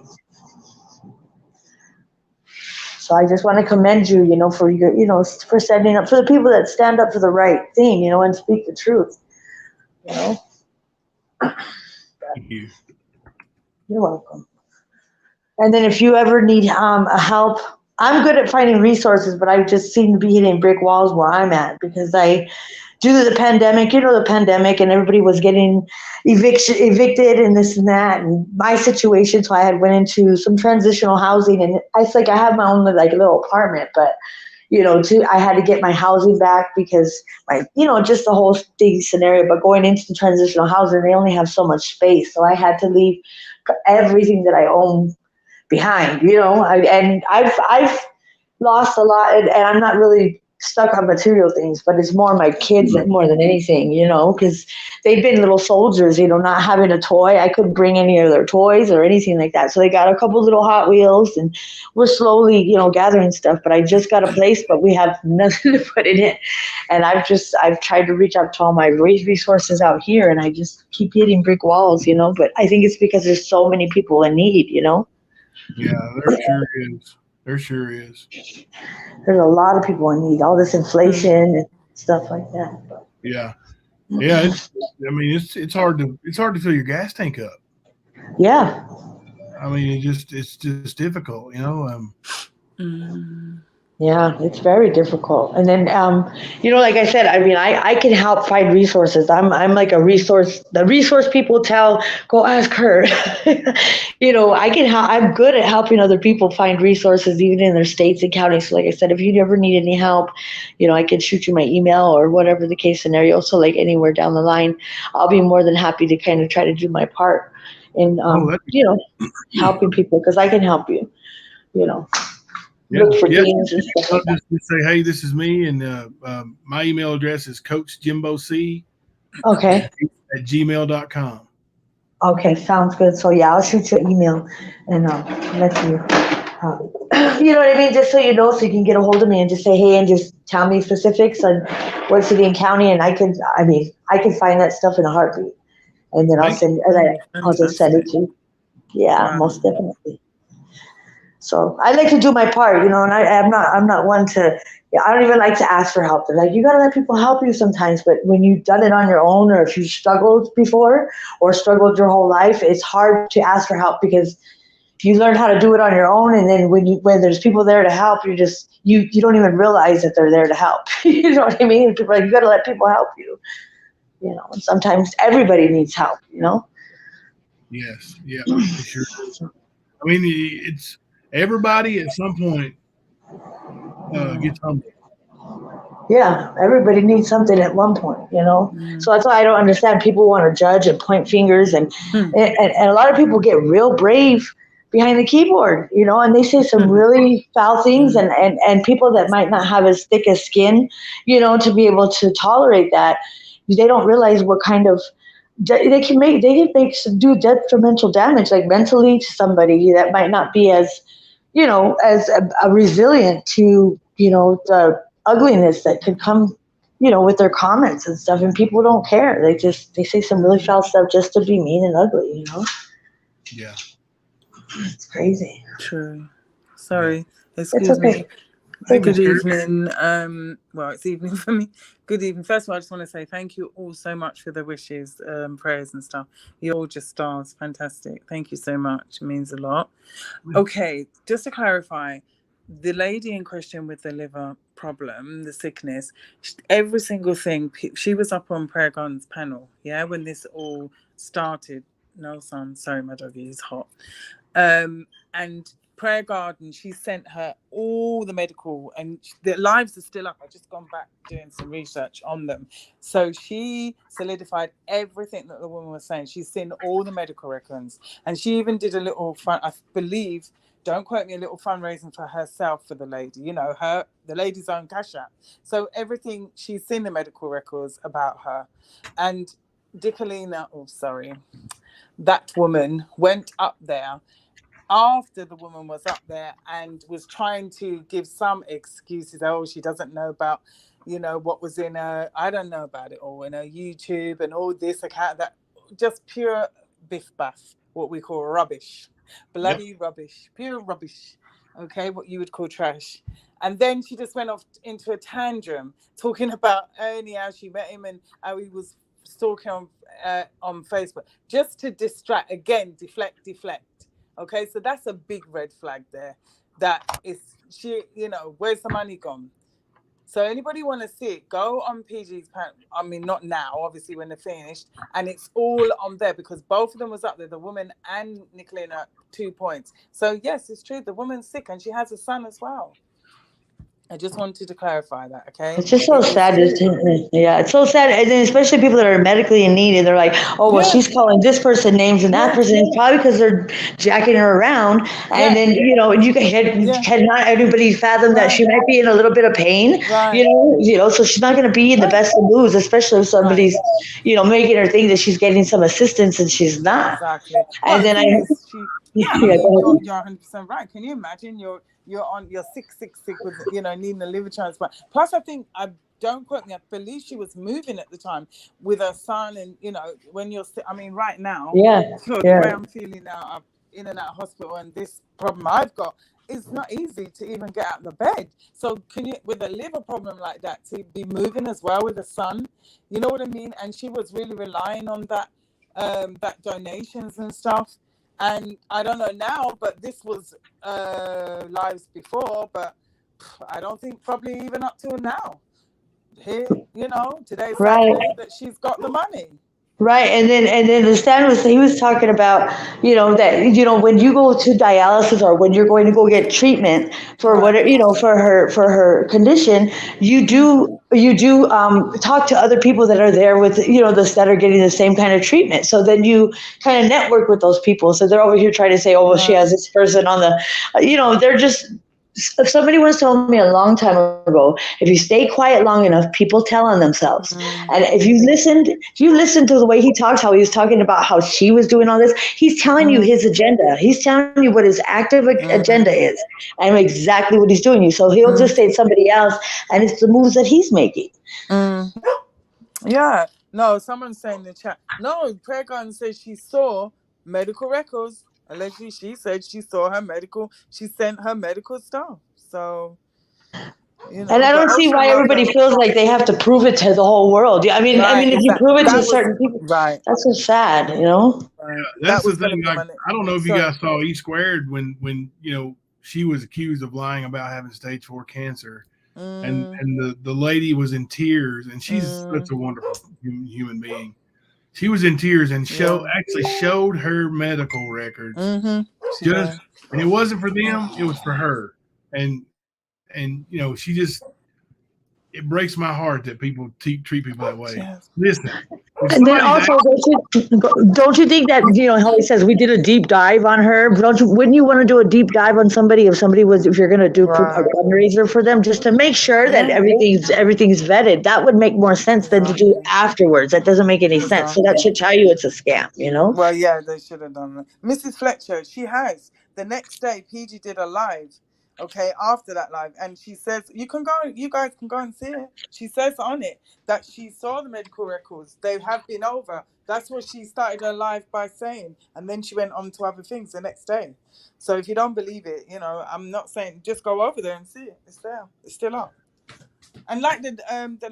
So I just want to commend you, for your, for standing up for the people that stand up for the right thing, and speak the truth, Thank you. You're welcome. And then if you ever need help, I'm good at finding resources, but I just seem to be hitting brick walls where I'm at, because due to the pandemic, and everybody was getting evicted and this and that, and my situation, so I had went into some transitional housing, and it's like I have my own like little apartment, but I had to get my housing back because just the whole thing scenario. But going into the transitional housing, they only have so much space, so I had to leave everything that I own behind. And I've lost a lot, and I'm not really stuck on material things, but it's more my kids more than anything, because they've been little soldiers, not having a toy. I couldn't bring any of their toys or anything like that. So they got a couple little Hot Wheels, and we're slowly, gathering stuff, but I just got a place, but we have nothing to put in it. And I've tried to reach out to all my resources out here, and I just keep hitting brick walls, but I think it's because there's so many people in need, Yeah, there sure is. There sure is. There's a lot of people in need. All this inflation and stuff like that. Yeah. It's hard to fill your gas tank up. Yeah. I mean, it's just difficult, Yeah, it's very difficult. And then, like I said, I can help find resources. I'm like the resource people go ask her. I can help. I'm good at helping other people find resources, even in their states and counties. So like I said, if you ever need any help, I can shoot you my email or whatever the case scenario. So like anywhere down the line, I'll be more than happy to kind of try to do my part in, helping people, because I can help you, look for things and stuff like that. Just say, hey, this is me, and my email address is CoachJimboC. Okay. At gmail.com. Okay, sounds good. So yeah, I'll shoot you an email and let you, you know what I mean, just so you know, so you can get a hold of me and just say, hey, and just tell me specifics on what city and county, and I can find that stuff in a heartbeat, and then I'll just send it to you. Yeah, most definitely. So I like to do my part, and I'm not one to, I don't even like to ask for help. They're like, you got to let people help you sometimes. But when you've done it on your own, or if you struggled before or struggled your whole life, it's hard to ask for help, because you learn how to do it on your own. And then when there's people there to help, you don't even realize that they're there to help. You know what I mean? And people are like, you got to let people help you, and sometimes everybody needs help, Yes. Yeah, sure. I mean, it's, everybody at some point gets humble. Yeah, everybody needs something at one point, So that's why I don't understand. People want to judge and point fingers, and a lot of people get real brave behind the keyboard, you know, and they say some really foul things, and people that might not have as thick as skin, you know, to be able to tolerate that, they don't realize what kind of they can do detrimental damage, like mentally, to somebody that might not be as, you know, as a resilient to, you know, the ugliness that could come, you know, with their comments and stuff. And people don't care. They say some really foul stuff just to be mean and ugly, you know? Yeah. It's crazy. True. Sorry. It's Excuse okay. me. Good evening. Well, it's evening for me. Good evening. First of all, I just want to say thank you all so much for the wishes, prayers and stuff. You're all just stars. Fantastic. Thank you so much. It means a lot. Okay, just to clarify, the lady in question with the liver problem, the sickness, every single thing, she was up on Prayer Garden's panel, yeah, when this all started. No, son, sorry, my doggy is hot. And Prayer Garden, she sent her all the medical, and the lives are still up. I've just gone back doing some research on them. So she solidified everything that the woman was saying. She's seen all the medical records, and she even did a little fun, I believe, don't quote me, a little fundraising for herself for the lady, you know, the lady's own cash app. So everything, she's seen the medical records about her. And Dickalina, that woman went up there after the woman was up there and was trying to give some excuses. Oh, she doesn't know about, you know, what was in her, I don't know about it all, in her YouTube and all this account, that just pure biff baff, what we call rubbish, bloody rubbish, pure rubbish. Okay, what you would call trash. And then she just went off into a tantrum talking about Ernie, how she met him and how he was stalking on Facebook, just to distract, again, deflect. Okay, so that's a big red flag there. That is, she, you know, where's the money gone? So anybody want to see it, go on PG's panel. I mean, not now, obviously, when they're finished. And it's all on there because both of them was up there, the woman and Nicolina, 2 points. So yes, it's true. The woman's sick and she has a son as well. I just wanted to clarify that, okay? It's just so sad. Yeah, it's so sad. And then especially people that are medically in need and they're like, oh, well, she's calling this person names and that person names, probably because they're jacking her around. And then, you know, you cannot everybody fathom that she might be in a little bit of pain, you know, so she's not going to be in the best of moods, especially if somebody's, you know, making her think that she's getting some assistance and she's not. Exactly. And then you're 100% right. Can you imagine you're sick with, you know, needing a liver transplant. Plus, I think, don't quote me, I believe she was moving at the time with her son, and you know, when you're sick, I mean, right now, the way I'm feeling now, I'm in and out of hospital, and this problem I've got, it's not easy to even get out of the bed. So can you, with a liver problem like that, to be moving as well with a son, you know what I mean? And she was really relying on that, that donations and stuff. And I don't know now, but this was lives before, but I don't think probably even up till now. Here, you know, today's Saturday that she's got the money. Right, and then the Stan he was talking about, you know, that, you know, when you go to dialysis or when you're going to go get treatment for whatever, you know, for her condition, you do talk to other people that are there with, you know, that are getting the same kind of treatment. So then you kind of network with those people. So they're over here trying to say, oh, well, she has this person on the, you know, they're just. Somebody once told me a long time ago, if you stay quiet long enough, people tell on themselves. And if you listened to the way he talks, how he was talking about how she was doing all this, he's telling you his agenda. He's telling you what his active agenda is and exactly what he's doing you. So he'll just say it's somebody else, and it's the moves that he's making. Yeah. No, someone's saying in the chat. No, Prayer Garden says she saw medical records. Allegedly, she said she saw her medical. She sent her medical stuff. So, you know, and I don't see why everybody feels like they have to prove it to the whole world. I mean, if you prove it to certain people, that's so sad, you know. That's the thing. Like, I don't know if you guys saw E Squared when you know she was accused of lying about having stage 4 cancer, and the lady was in tears, and she's such a wonderful human being. She was in tears and actually showed her medical records. And it wasn't for them, it was for her. And you know, she just, it breaks my heart that people treat people that way. Yes. Listen, if And then somebody's also, don't you think that, how he says we did a deep dive on her? Wouldn't you want to do a deep dive on somebody if you're going to do a Right. fundraiser for them, just to make sure that Yeah. everything's vetted? That would make more sense than to do Exactly. afterwards. That doesn't make any sense. So that should tell you it's a scam, Well, yeah, they should have done that. Mrs. Fletcher, she has. The next day, PG did a live, okay, after that live, and she says, you guys can go and see it. She says on it that she saw the medical records. They have been over. That's what she started her live by saying, and then she went on to other things the next day. So if you don't believe it, I'm not saying just go over there and see it. It's there. It's still up. And like the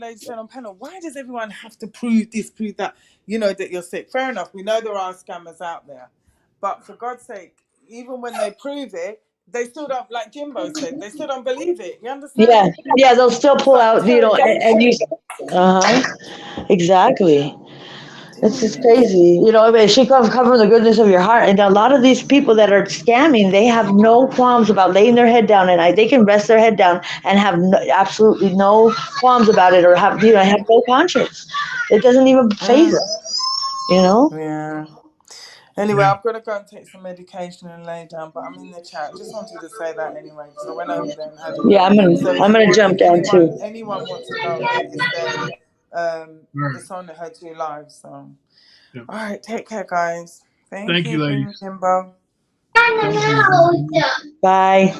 lady said on panel, why does everyone have to prove that, that you're sick? Fair enough. We know there are scammers out there. But for God's sake, even when they prove it, they still don't, like Jimbo said, they still don't believe it. You understand? Yeah, they'll still pull out, and you, interrogation. exactly. It's just crazy. She comes from the goodness of your heart. And a lot of these people that are scamming, they have no qualms about laying their head down at night. They can rest their head down and have absolutely no qualms about it, or have no conscience. It doesn't even phase us, Yeah. Anyway, I've got to go and take some medication and lay down, but I'm in the chat. Just wanted to say that anyway, because I went over there and had a look. Yeah, I'm gonna jump down too. Anyone wants to go, it's there. It's on her 2 lives. So, all right, take care, guys. Thank you, ladies. Jimbo. Bye.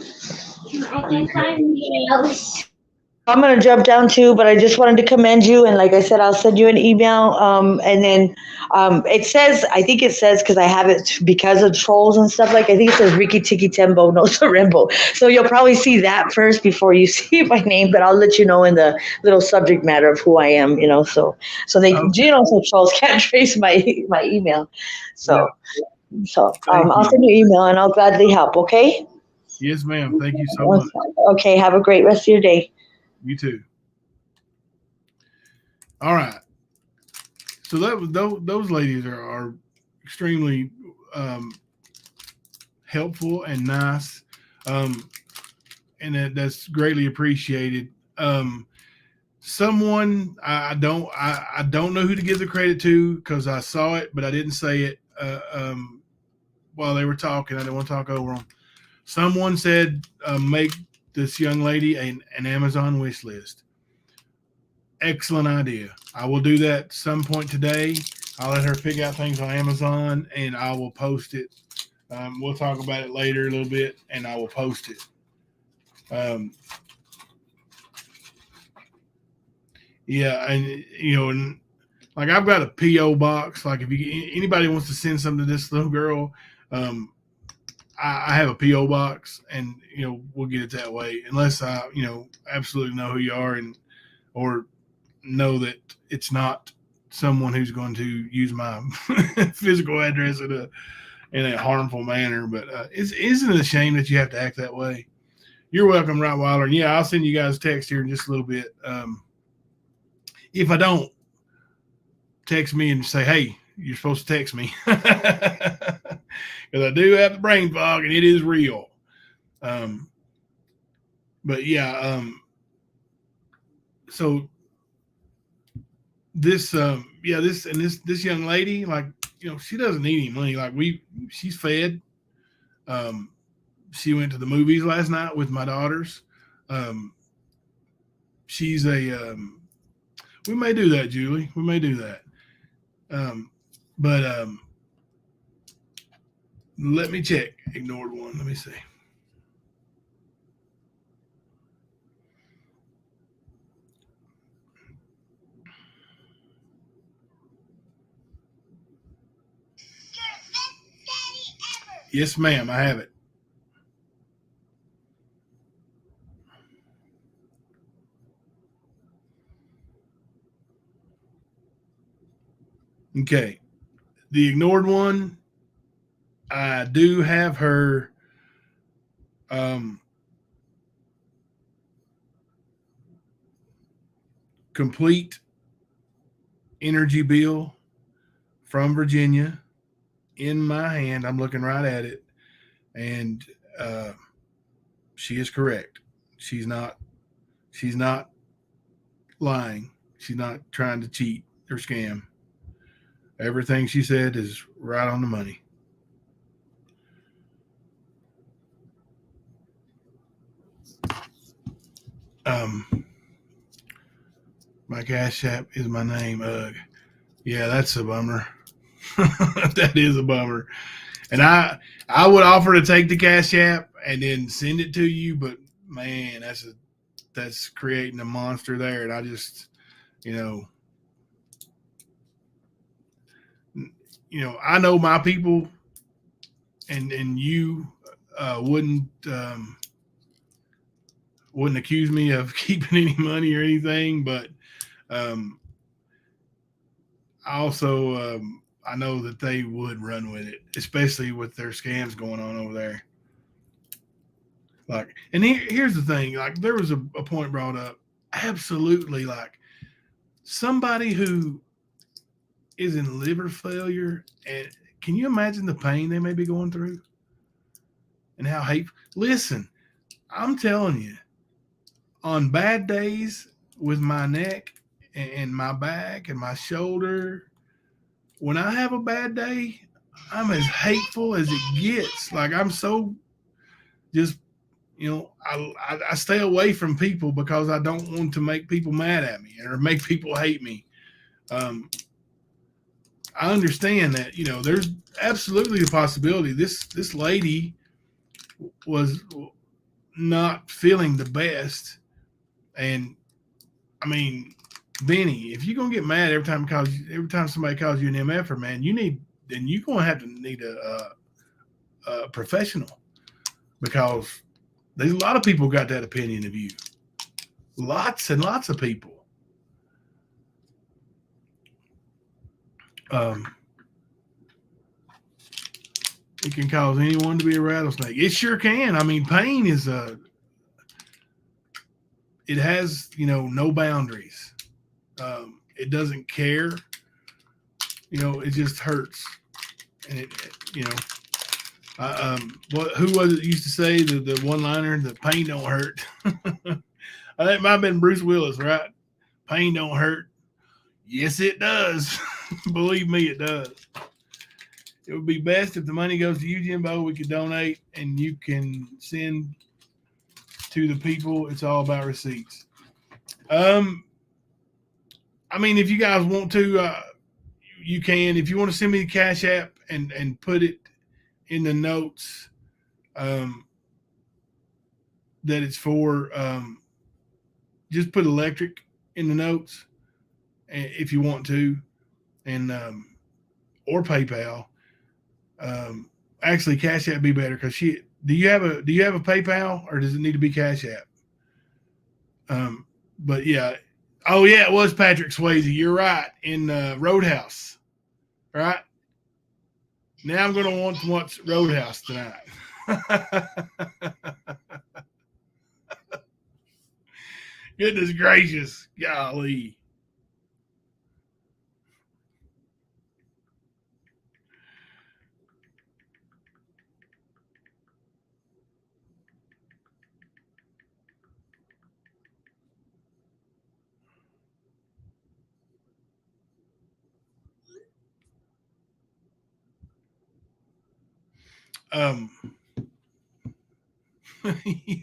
I'm going to jump down too, but I just wanted to commend you. And like I said, I'll send you an email. And then it says, I think it says, because I have it because of trolls and stuff, I think it says Ricky Tiki Tembo no Sorembo. So you'll probably see that first before you see my name, but I'll let you know in the little subject matter of who I am, so they, so trolls can't trace my email. So I'll send you an email and I'll gladly help. Okay. Yes, ma'am. Thank you so much. Okay. Have a great rest of your day. You too. All right. So those ladies are extremely helpful and nice, and that's greatly appreciated. Someone I don't know who to give the credit to, because I saw it, but I didn't say it while they were talking. I didn't want to talk over them. Someone said make this young lady an Amazon wish list. Excellent idea. I will do that some point today. I'll let her pick out things on Amazon and I will post it. We'll talk about it later a little bit and I will post it. Yeah, and like I've got a P.O. box. Like if anybody wants to send something to this little girl, I have a P.O. box, and we'll get it that way, unless I absolutely know who you are or know that it's not someone who's going to use my physical address in a harmful manner. But isn't it a shame that you have to act that way? You're welcome, Rottweiler. And yeah, I'll send you guys a text here in just a little bit. If I don't, text me and say, hey, you're supposed to text me. Because I do have the brain fog and it is real. But yeah, so this young lady, like, she doesn't need any money. Like she's fed. She went to the movies last night with my daughters. She's we may do that, Julie. We may do that. But let me check. Ignored one. Let me see. Yes, ma'am. I have it. Okay. The ignored one, I do have her complete energy bill from Virginia in my hand. I'm looking right at it, and she is correct. She's not lying. She's not trying to cheat or scam. Everything she said is right on the money. My Cash App is my name. Yeah, that's a bummer. That is a bummer. And I would offer to take the Cash App and then send it to you, but man, that's creating a monster there. And I just, I know my people, and you wouldn't accuse me of keeping any money or anything, but I also I know that they would run with it, especially with their scams going on over there. Like, and here's the thing, like there was a point brought up, absolutely, like somebody who is in liver failure, and can you imagine the pain they may be going through and how hateful? Listen, I'm telling you, on bad days with my neck and my back and my shoulder, when I have a bad day, I'm as hateful as it gets. Like I'm so just, I stay away from people because I don't want to make people mad at me or make people hate me. I understand that, there's absolutely a possibility this lady was not feeling the best. And I mean, Benny, if you're gonna get mad every time somebody calls you an MFer, man, you're gonna have to need a professional, because there's a lot of people got that opinion of you. Lots and lots of people. It can cause anyone to be a rattlesnake. It sure can. I mean, pain is it has, no boundaries. It doesn't care. It just hurts. And who was it used to say the one-liner, the pain don't hurt? I think it might have been Bruce Willis, right? Pain don't hurt. Yes, it does. Believe me, it does. It would be best if the money goes to you, Jimbo. We could donate and you can send to the people. It's all about receipts. I mean, if you guys want to, you can. If you want to send me the Cash App and put it in the notes, that it's for, just put electric in the notes if you want to, and or PayPal. Actually, Cash App be better, because do you have a PayPal, or does it need to be Cash App? But yeah. Oh yeah, it was Patrick Swayze. You're right, in Roadhouse. Right? Now I'm gonna want to watch Roadhouse tonight. Goodness gracious, golly.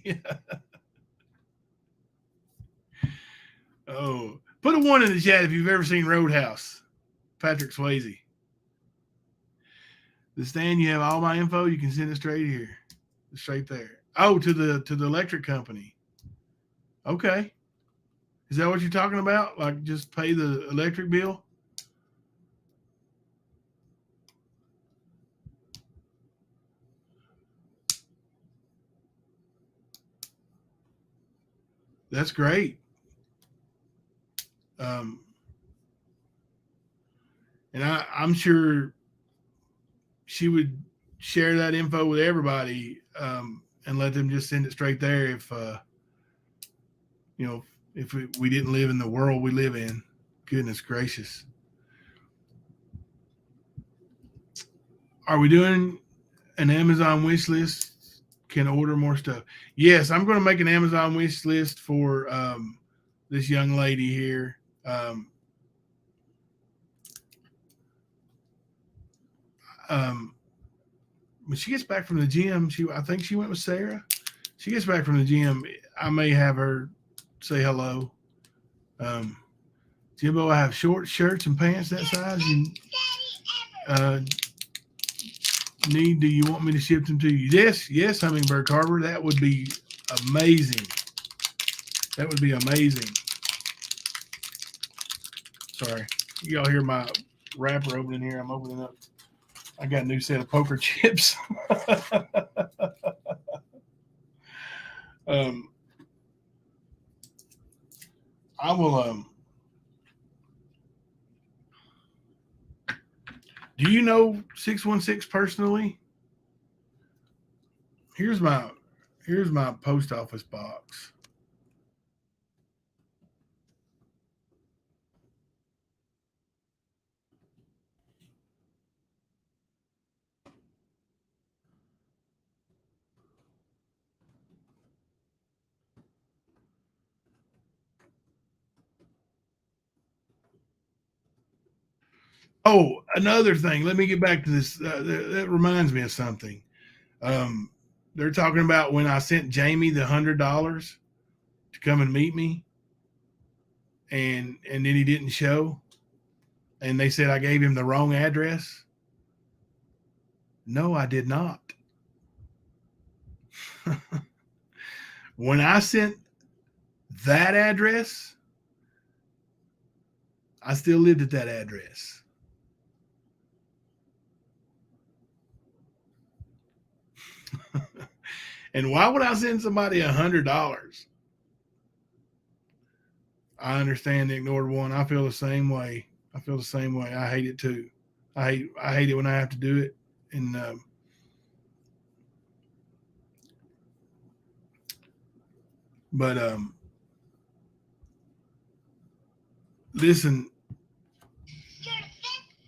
Yeah. Oh, put a 1 in the chat if you've ever seen Roadhouse. Patrick Swayze. The stand, you have all my info. You can send it straight here, straight there. Oh, to the electric company. Okay, is that what you're talking about? Like just pay the electric bill? That's great. And I'm sure she would share that info with everybody, and let them just send it straight there if we didn't live in the world we live in. Goodness gracious. Are we doing an Amazon wish list? Can order more stuff? Yes, I'm going to make an Amazon wish list for this young lady here. When she gets back from the gym, I think she went with Sarah. She gets back from the gym. I may have her say hello. Jimbo, I have short shirts and pants that size. Do you want me to ship them to you? Yes, Hummingbird Carver. That would be amazing. That would be amazing. Sorry. Y'all hear my wrapper opening here. I'm opening up. I got a new set of poker chips. I will. Do you know 616 personally? Here's my post office box. Oh, another thing. Let me get back to this. That reminds me of something. They're talking about when I sent Jamie the $100 to come and meet me, and then he didn't show, and they said I gave him the wrong address. No, I did not. When I sent that address, I still lived at that address. And why would I send somebody $100? I understand the ignored one. I feel the same way. I hate it too. I hate it when I have to do it. And listen,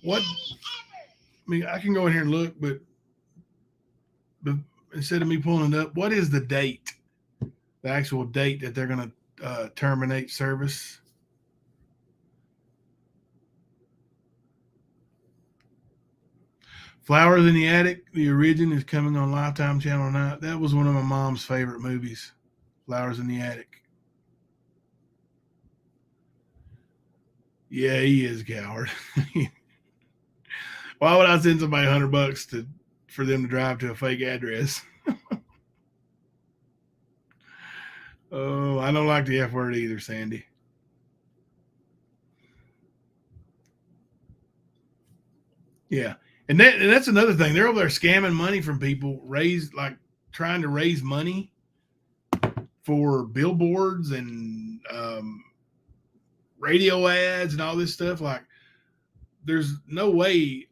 what? I mean, I can go in here and look, but instead of me pulling it up, what is the date? The actual date that they're going to terminate service? Flowers in the Attic, the origin, is coming on Lifetime Channel 9. That was one of my mom's favorite movies, Flowers in the Attic. Yeah, he is a coward. Why would I send somebody $100 for them to drive to a fake address? Oh, I don't like the F word either, Sandy. Yeah. And that's another thing. They're over there scamming money from people, trying to raise money for billboards and radio ads and all this stuff. Like, there's no way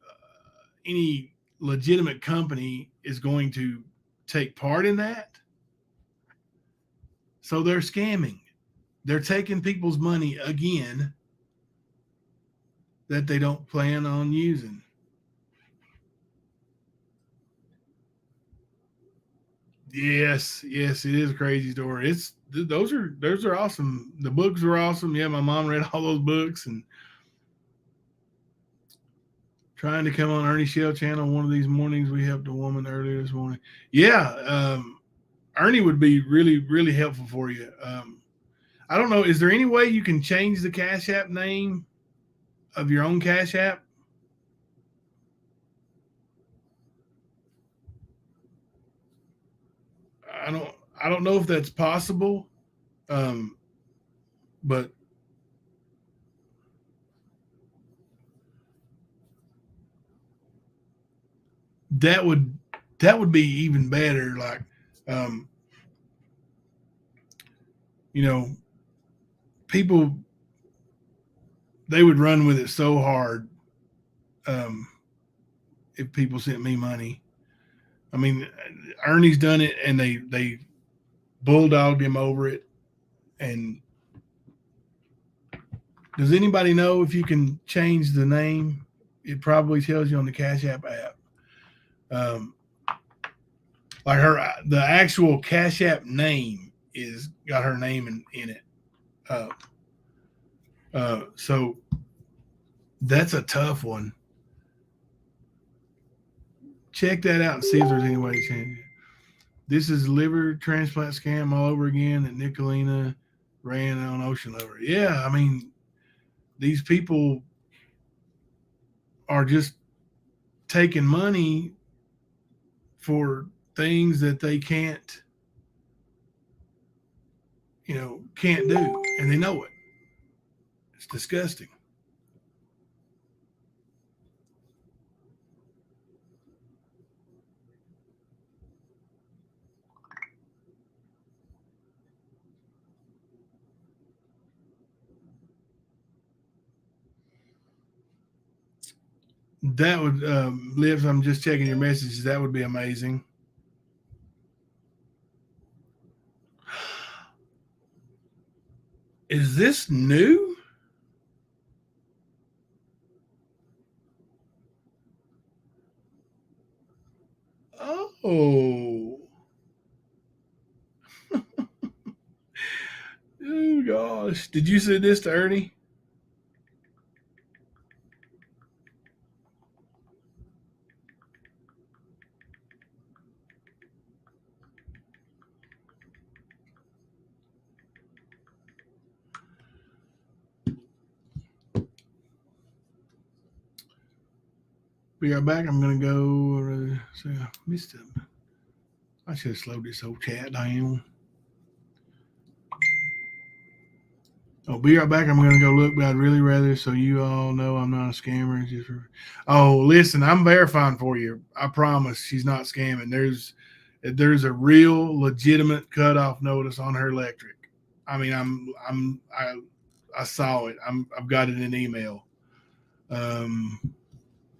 any legitimate company is going to take part in that. So they're scamming. They're taking people's money again that they don't plan on using. Yes, it is a crazy story. Those are awesome. The books were awesome. Yeah, my mom read all those books and trying to come on Ernie Shell channel one of these mornings. We helped a woman earlier this morning. Yeah, Ernie would be really, really helpful for you. I don't know. Is there any way you can change the Cash App name of your own Cash App? I don't know if that's possible, but that would be even better. Like, people, they would run with it so hard if people sent me money. I mean, Ernie's done it, and they bulldogged him over it. And does anybody know if you can change the name? It probably tells you on the Cash App app. Like the actual Cash App name got her name in it. So that's a tough one. Check that out and see if there's any way to change it. This is liver transplant scam all over again that Nicolina ran on Ocean Lover. Yeah, I mean, these people are just taking money for things that they can't do, and they know it. It's disgusting. That would, Liv, I'm just checking your messages. That would be amazing. Is this new? Oh. Oh, gosh. Did you send this to Ernie? Be right back. I'm going to go. I missed it. I should have slowed this whole chat down. Oh, be right back. I'm going to go look, but I'd really rather so you all know I'm not a scammer. Listen, I'm verifying for you. I promise she's not scamming. There's a real legitimate cutoff notice on her electric. I mean, I saw it. I've got it in email.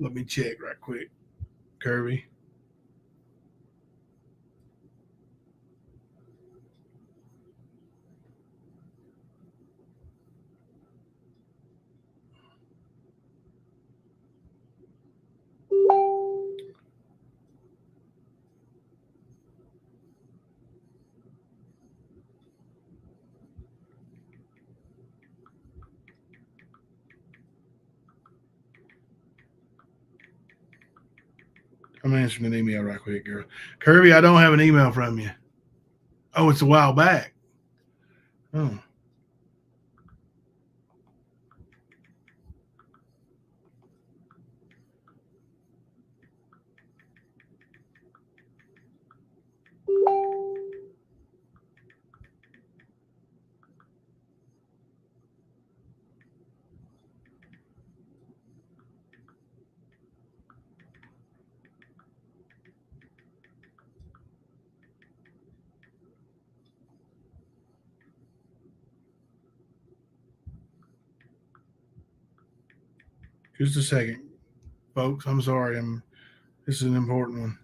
Let me check right quick, Kirby. I'm answering an email right quick, girl. Kirby, I don't have an email from you. Oh, it's a while back. Oh. Just a second, folks. I'm sorry. This is an important one.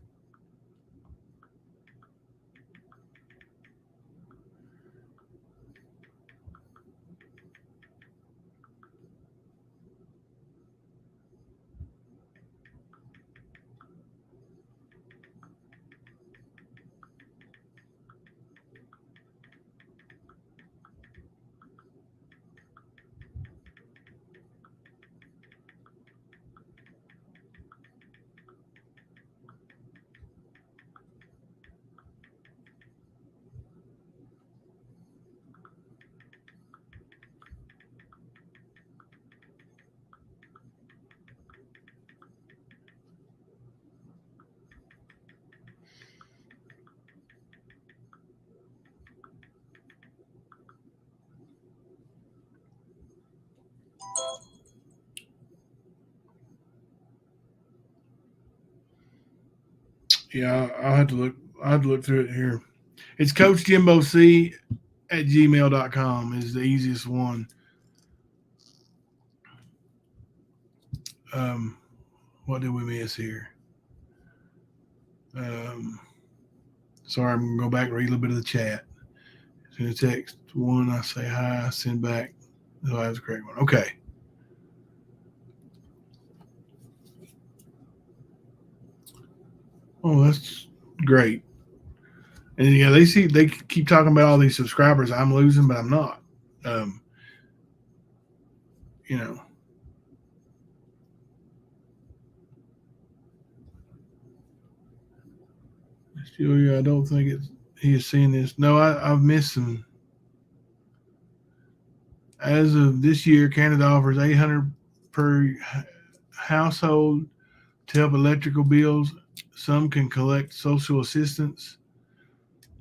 Yeah, I'll have to look. I'll have to look through it here. It's Coach Jimbo C at gmail.com is the easiest one. What did we miss here? Sorry, I'm going to go back and read a little bit of the chat. Send a text one, I say hi, send back. Oh, that was the correct one. Okay. Oh, that's great. And yeah, they keep talking about all these subscribers I'm losing, but I'm not. you know. Julia, I don't think he has seen this. No, I've missed him. As of this year, Canada offers $800 per household to help electrical bills. Some can collect social assistance.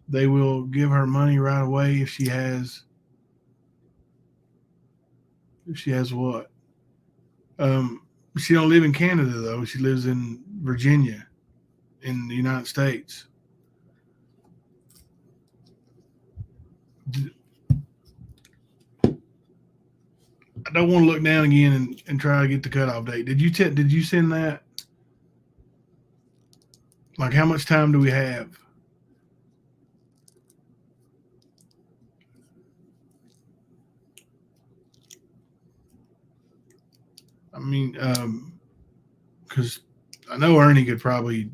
They will give her money right away if she has what? She don't live in Canada though. She lives in Virginia, in the United States. I don't want to look down again and try to get the cutoff date. Did you send that? Like, how much time do we have? I mean, because I know Ernie could probably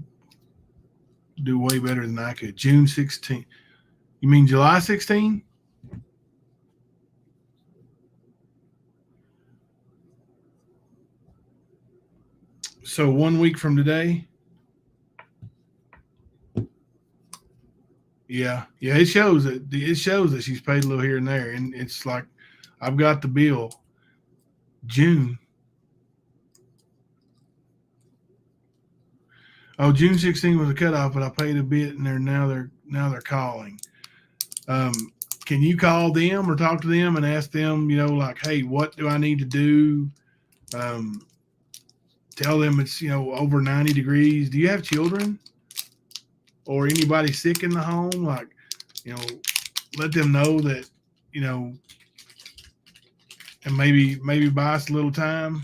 do way better than I could. June 16th. You mean July 16th? So 1 week from today? Yeah. It shows that she's paid a little here and there, and it's like I've got the bill. June. Oh, June 16th was a cutoff, but I paid a bit, and they're calling. Can you call them or talk to them and ask them, like, hey, what do I need to do? Tell them it's, over 90 degrees. Do you have children or anybody sick in the home? Like, let them know that, and maybe buy us a little time.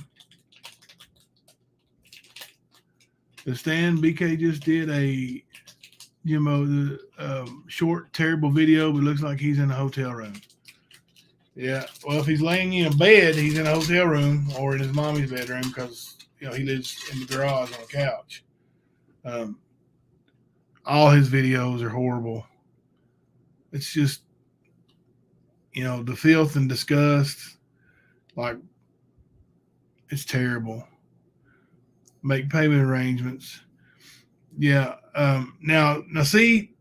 The Stan BK just did a, short, terrible video, but it looks like he's in a hotel room. Yeah. Well, if he's laying in a bed, he's in a hotel room or in his mommy's bedroom because, he lives in the garage on a couch. All his videos are horrible. It's just, the filth and disgust. Like, it's terrible. Make payment arrangements. Yeah. Now see,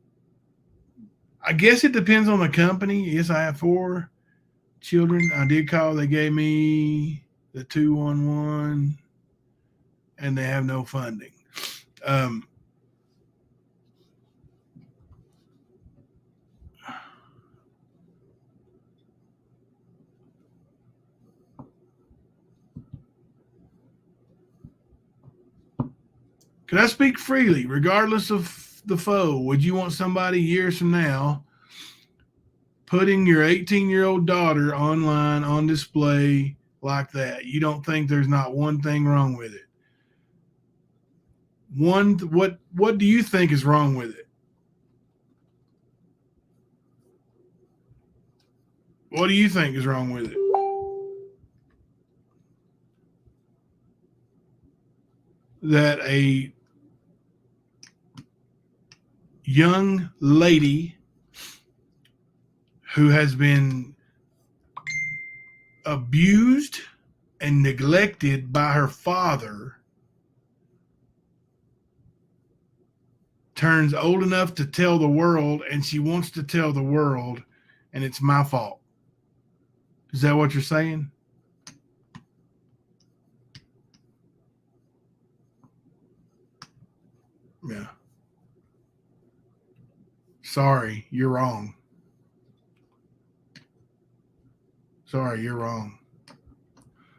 I guess it depends on the company. Yes, I have 4 children. I did call. They gave me the 211, and they have no funding. Can I speak freely, regardless of the foe? Would you want somebody years from now putting your 18-year-old daughter online on display like that? You don't think there's not one thing wrong with it? What do you think is wrong with it? What do you think is wrong with it? That a young lady who has been abused and neglected by her father turns old enough to tell the world, and she wants to tell the world, and it's my fault. Is that what you're saying? Yeah. Sorry, you're wrong. Sorry, you're wrong.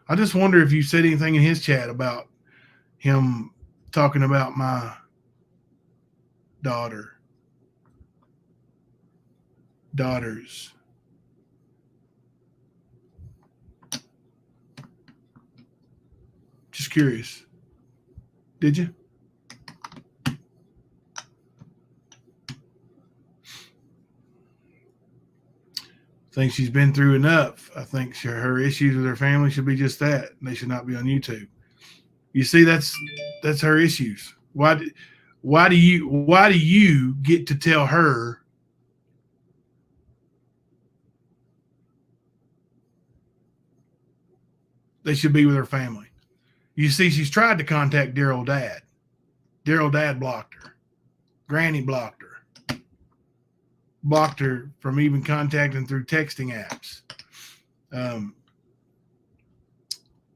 I just wonder if you said anything in his chat about him talking about my daughters. Just curious. Did you? I think she's been through enough. I think her issues with her family should be just that. They should not be on YouTube. You see, that's her issues. Why do you get to tell her they should be with her family. You see, she's tried to contact dear old dad. Dear old dad blocked her. Granny blocked her. Blocked her from even contacting through texting apps.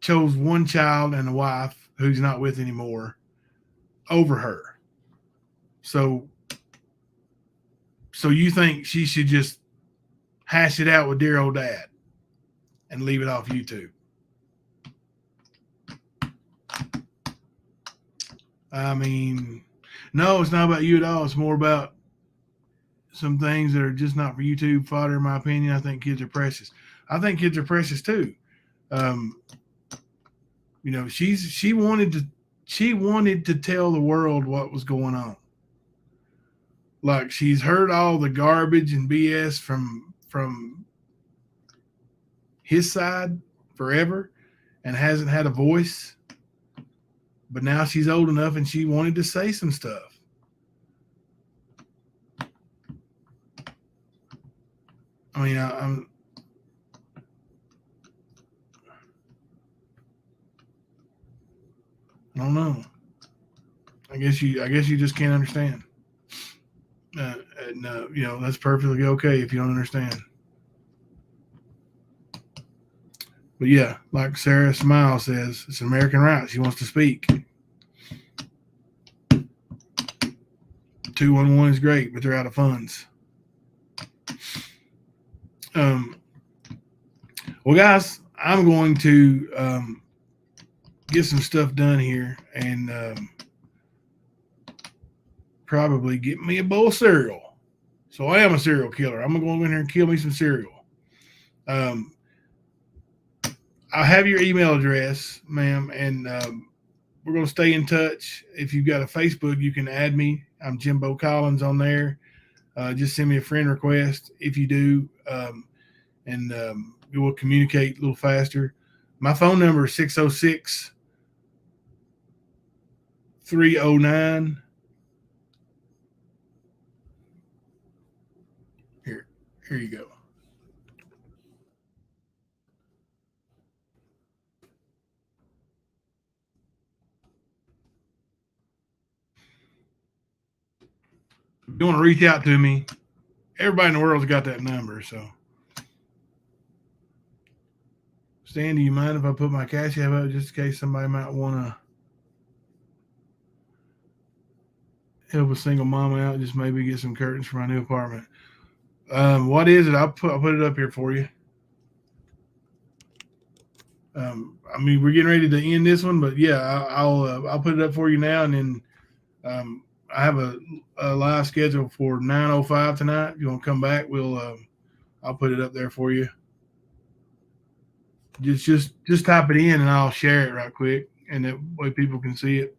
Chose one child and a wife who's not with anymore over her. So you think she should just hash it out with dear old dad and leave it off YouTube? I mean, no, it's not about you at all. It's more about some things that are just not for YouTube fodder, in my opinion. I think kids are precious. I think kids are precious too. You know, she wanted to tell the world what was going on. Like, she's heard all the garbage and BS from his side forever and hasn't had a voice. But now she's old enough and she wanted to say some stuff. I mean, I don't know. I guess you just can't understand. You know, that's perfectly okay if you don't understand. But yeah, like Sarah Smile says, it's an American right. She wants to speak. 211 is great, but they're out of funds. Well, guys, I'm going to get some stuff done here and probably get me a bowl of cereal. So I am a cereal killer. I'm going to go in here and kill me some cereal. I have your email address, ma'am, and we're going to stay in touch. If you've got a Facebook, you can add me. I'm Jimbo Collins on there. Just send me a friend request if you do, and we will communicate a little faster. My phone number is 606-309. Here you go. If you want to reach out to me, everybody in the world's got that number. So, Stan, do you mind if I put my Cash App up just in case somebody might want to help a single mom out? Just maybe get some curtains for my new apartment. What is it? I'll put it up here for you. I mean, we're getting ready to end this one, but yeah, I'll put it up for you now, and then I have a live schedule for 9:05 tonight. If you want to come back, I'll put it up there for you. Just type it in and I'll share it right quick, and that way people can see it.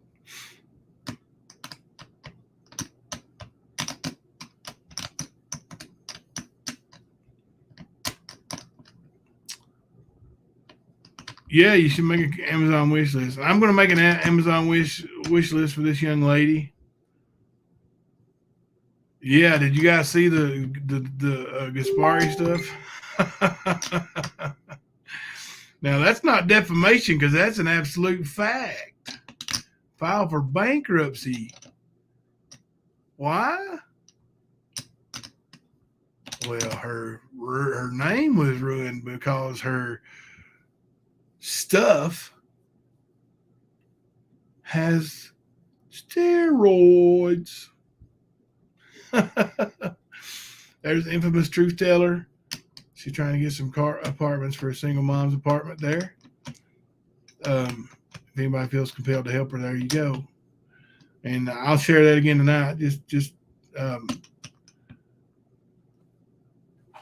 Yeah, you should make an Amazon wish list. I'm going to make an Amazon wish list for this young lady. Yeah, did you guys see the Gaspari stuff? Now, that's not defamation because that's an absolute fact. File for bankruptcy. Why? Well, her name was ruined because her stuff has steroids. There's the infamous truth teller. She's trying to get some apartments for a single mom's apartment there. If anybody feels compelled to help her, there you go. And I'll share that again tonight. Just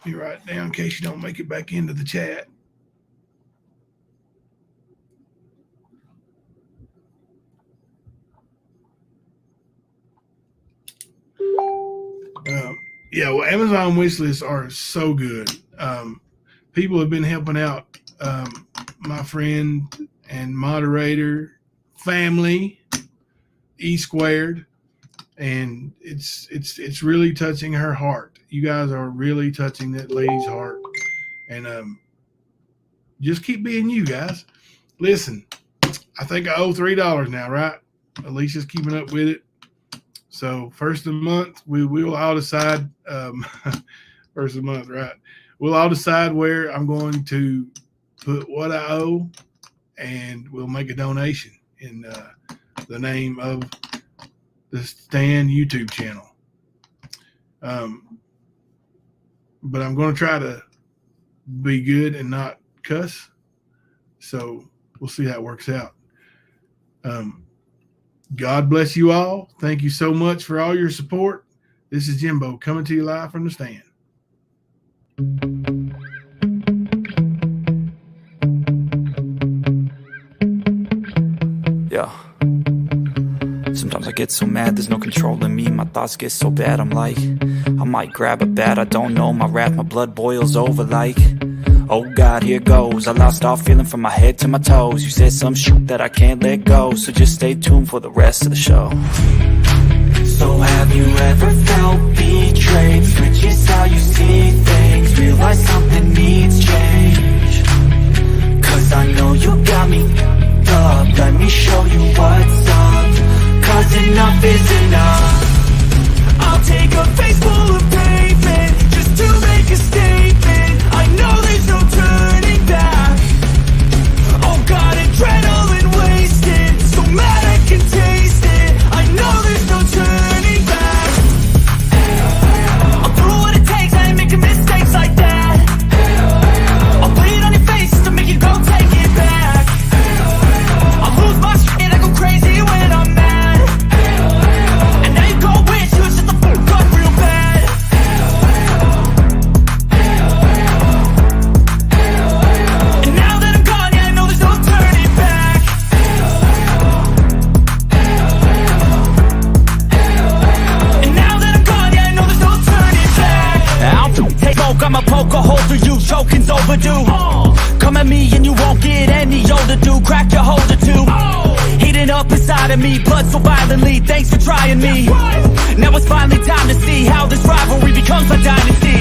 you write it down in case you don't make it back into the chat. Yeah, well, Amazon wish lists are so good. People have been helping out my friend and moderator family, E Squared, and it's really touching her heart. You guys are really touching that lady's heart, and just keep being you guys. listen, I think I owe $3 now, right? Alicia's keeping up with it. So first of the month, we will all decide, first of the month, right? We'll all decide where I'm going to put what I owe, and we'll make a donation in the name of the Stan YouTube channel. But I'm going to try to be good and not cuss. So we'll see how it works out. God bless you all. Thank you so much for all your support. This is Jimbo coming to you live from the stand. Yeah. Sometimes I get so mad, there's no controlling me. My thoughts get so bad, I'm like, I might grab a bat, I don't know. My wrath, my blood boils over like, oh God, here goes. I lost all feeling from my head to my toes. You said some shit that I can't let go, so just stay tuned for the rest of the show. So have you ever felt betrayed? Switches how you see things, realize something needs change. Cause I know you got me up, let me show you what's up. Cause enough is enough. I'll take a face full of pavement just to make a statement. I know there's no turning back. Oh God, adrenaline wasted, so mad I can taste it. I know there's no turning back. I'll do what it takes, I ain't making mistakes like that. I'll put it on your face just to make you go take it back. I'll lose my shit, I go crazy when I'm mad. And now you go wish you shut the fuck up real bad. And now that I'm gone, yeah, I know there's no turning back. And now that I'm gone, yeah, I know there's no turning back. I'll take smoke, I'ma poke a hole through you, choking's overdue. Come at me and you won't get any older, dude. Crack your holder too. Heating up inside of me, blood so violently. Thanks for trying me. Now it's finally time to see how this rivalry becomes a dynasty.